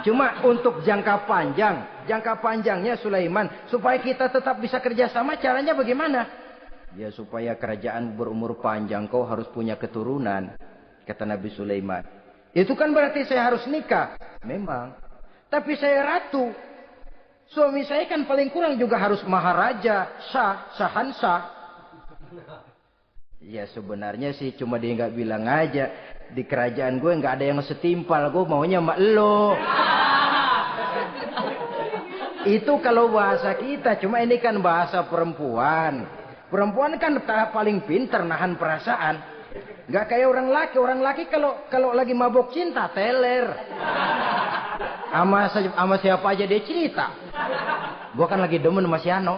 S1: Cuma untuk jangka panjang. Jangka panjangnya Sulaiman. Supaya kita tetap bisa kerjasama, caranya bagaimana? Ya supaya kerajaan berumur panjang, kau harus punya keturunan. Kata Nabi Sulaiman. Itu kan berarti saya harus nikah. Memang. Tapi saya ratu. Suami saya kan paling kurang juga harus maharaja, sahansah. Ya sebenarnya sih cuma dia nggak bilang aja. Di kerajaan gue nggak ada yang setimpal. Gue maunya sama elo. Itu kalau bahasa kita. Cuma ini kan bahasa perempuan. Perempuan kan paling pintar nahan perasaan. Nggak kayak orang laki. Orang laki kalau lagi mabok cinta teler. Sama siapa aja dia cerita. Gue kan lagi demen sama si Ano.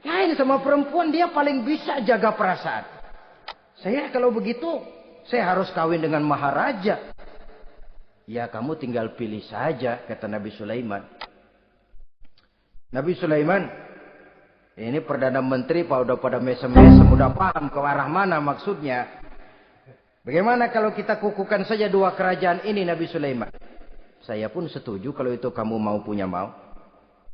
S1: Lain sama perempuan, dia paling bisa jaga perasaan. Saya kalau begitu, saya harus kawin dengan maharaja. Ya kamu tinggal pilih saja, kata Nabi Sulaiman. Nabi Sulaiman, ini Perdana Menteri Pak udah pada mesem-mesem, udah paham ke arah mana maksudnya. Bagaimana kalau kita kukuhkan saja dua kerajaan ini, Nabi Sulaiman? Saya pun setuju kalau itu kamu punya mau.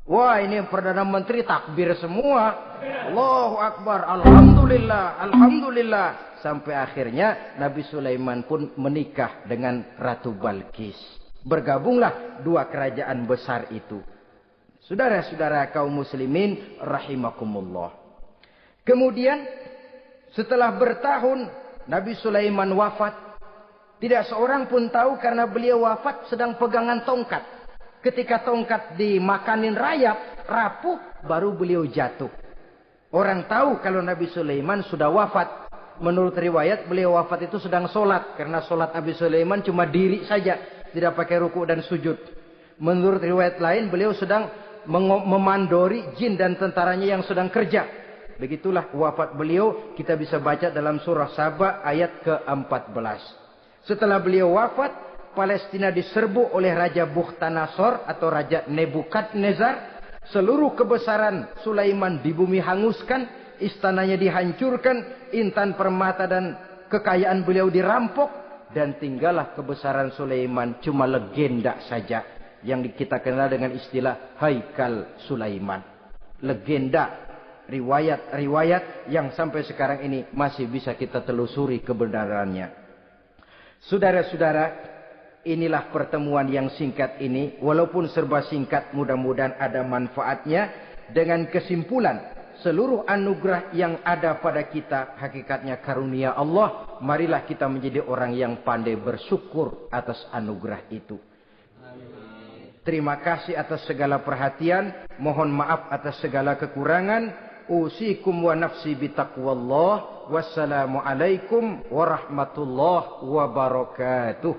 S1: Wah ini Perdana Menteri takbir semua. Allahu Akbar, Alhamdulillah, Alhamdulillah. Sampai akhirnya Nabi Sulaiman pun menikah dengan Ratu Balkis. Bergabunglah dua kerajaan besar itu. Saudara-saudara kaum muslimin rahimakumullah. Kemudian setelah bertahun Nabi Sulaiman wafat. Tidak seorang pun tahu karena beliau wafat sedang pegangan tongkat. Ketika tongkat dimakanin rayap, rapuh, baru beliau jatuh. Orang tahu kalau Nabi Sulaiman sudah wafat. Menurut riwayat beliau wafat itu sedang sholat. Karena sholat Nabi Sulaiman cuma diri saja. Tidak pakai ruku dan sujud. Menurut riwayat lain beliau sedang memandori jin dan tentaranya yang sedang kerja. Begitulah wafat beliau. Kita bisa baca dalam surah Saba ayat ke-14. Setelah beliau wafat, Palestina diserbu oleh Raja Bukhtanasor atau Raja Nebukadnezar. Seluruh kebesaran Sulaiman di bumi hanguskan. Istananya dihancurkan. Intan permata dan kekayaan beliau dirampok. Dan tinggallah kebesaran Sulaiman cuma legenda saja. Yang kita kenal dengan istilah Haikal Sulaiman. Legenda, riwayat-riwayat yang sampai sekarang ini masih bisa kita telusuri kebenarannya. Saudara-saudara, inilah pertemuan yang singkat ini. Walaupun serba singkat, mudah-mudahan ada manfaatnya. Dengan kesimpulan, seluruh anugerah yang ada pada kita hakikatnya karunia Allah. Marilah kita menjadi orang yang pandai bersyukur atas anugerah itu. Terima kasih atas segala perhatian. Mohon maaf atas segala kekurangan. Usikum wa nafsi bitaqwallah. Wassalamualaikum warahmatullahi wabarakatuh.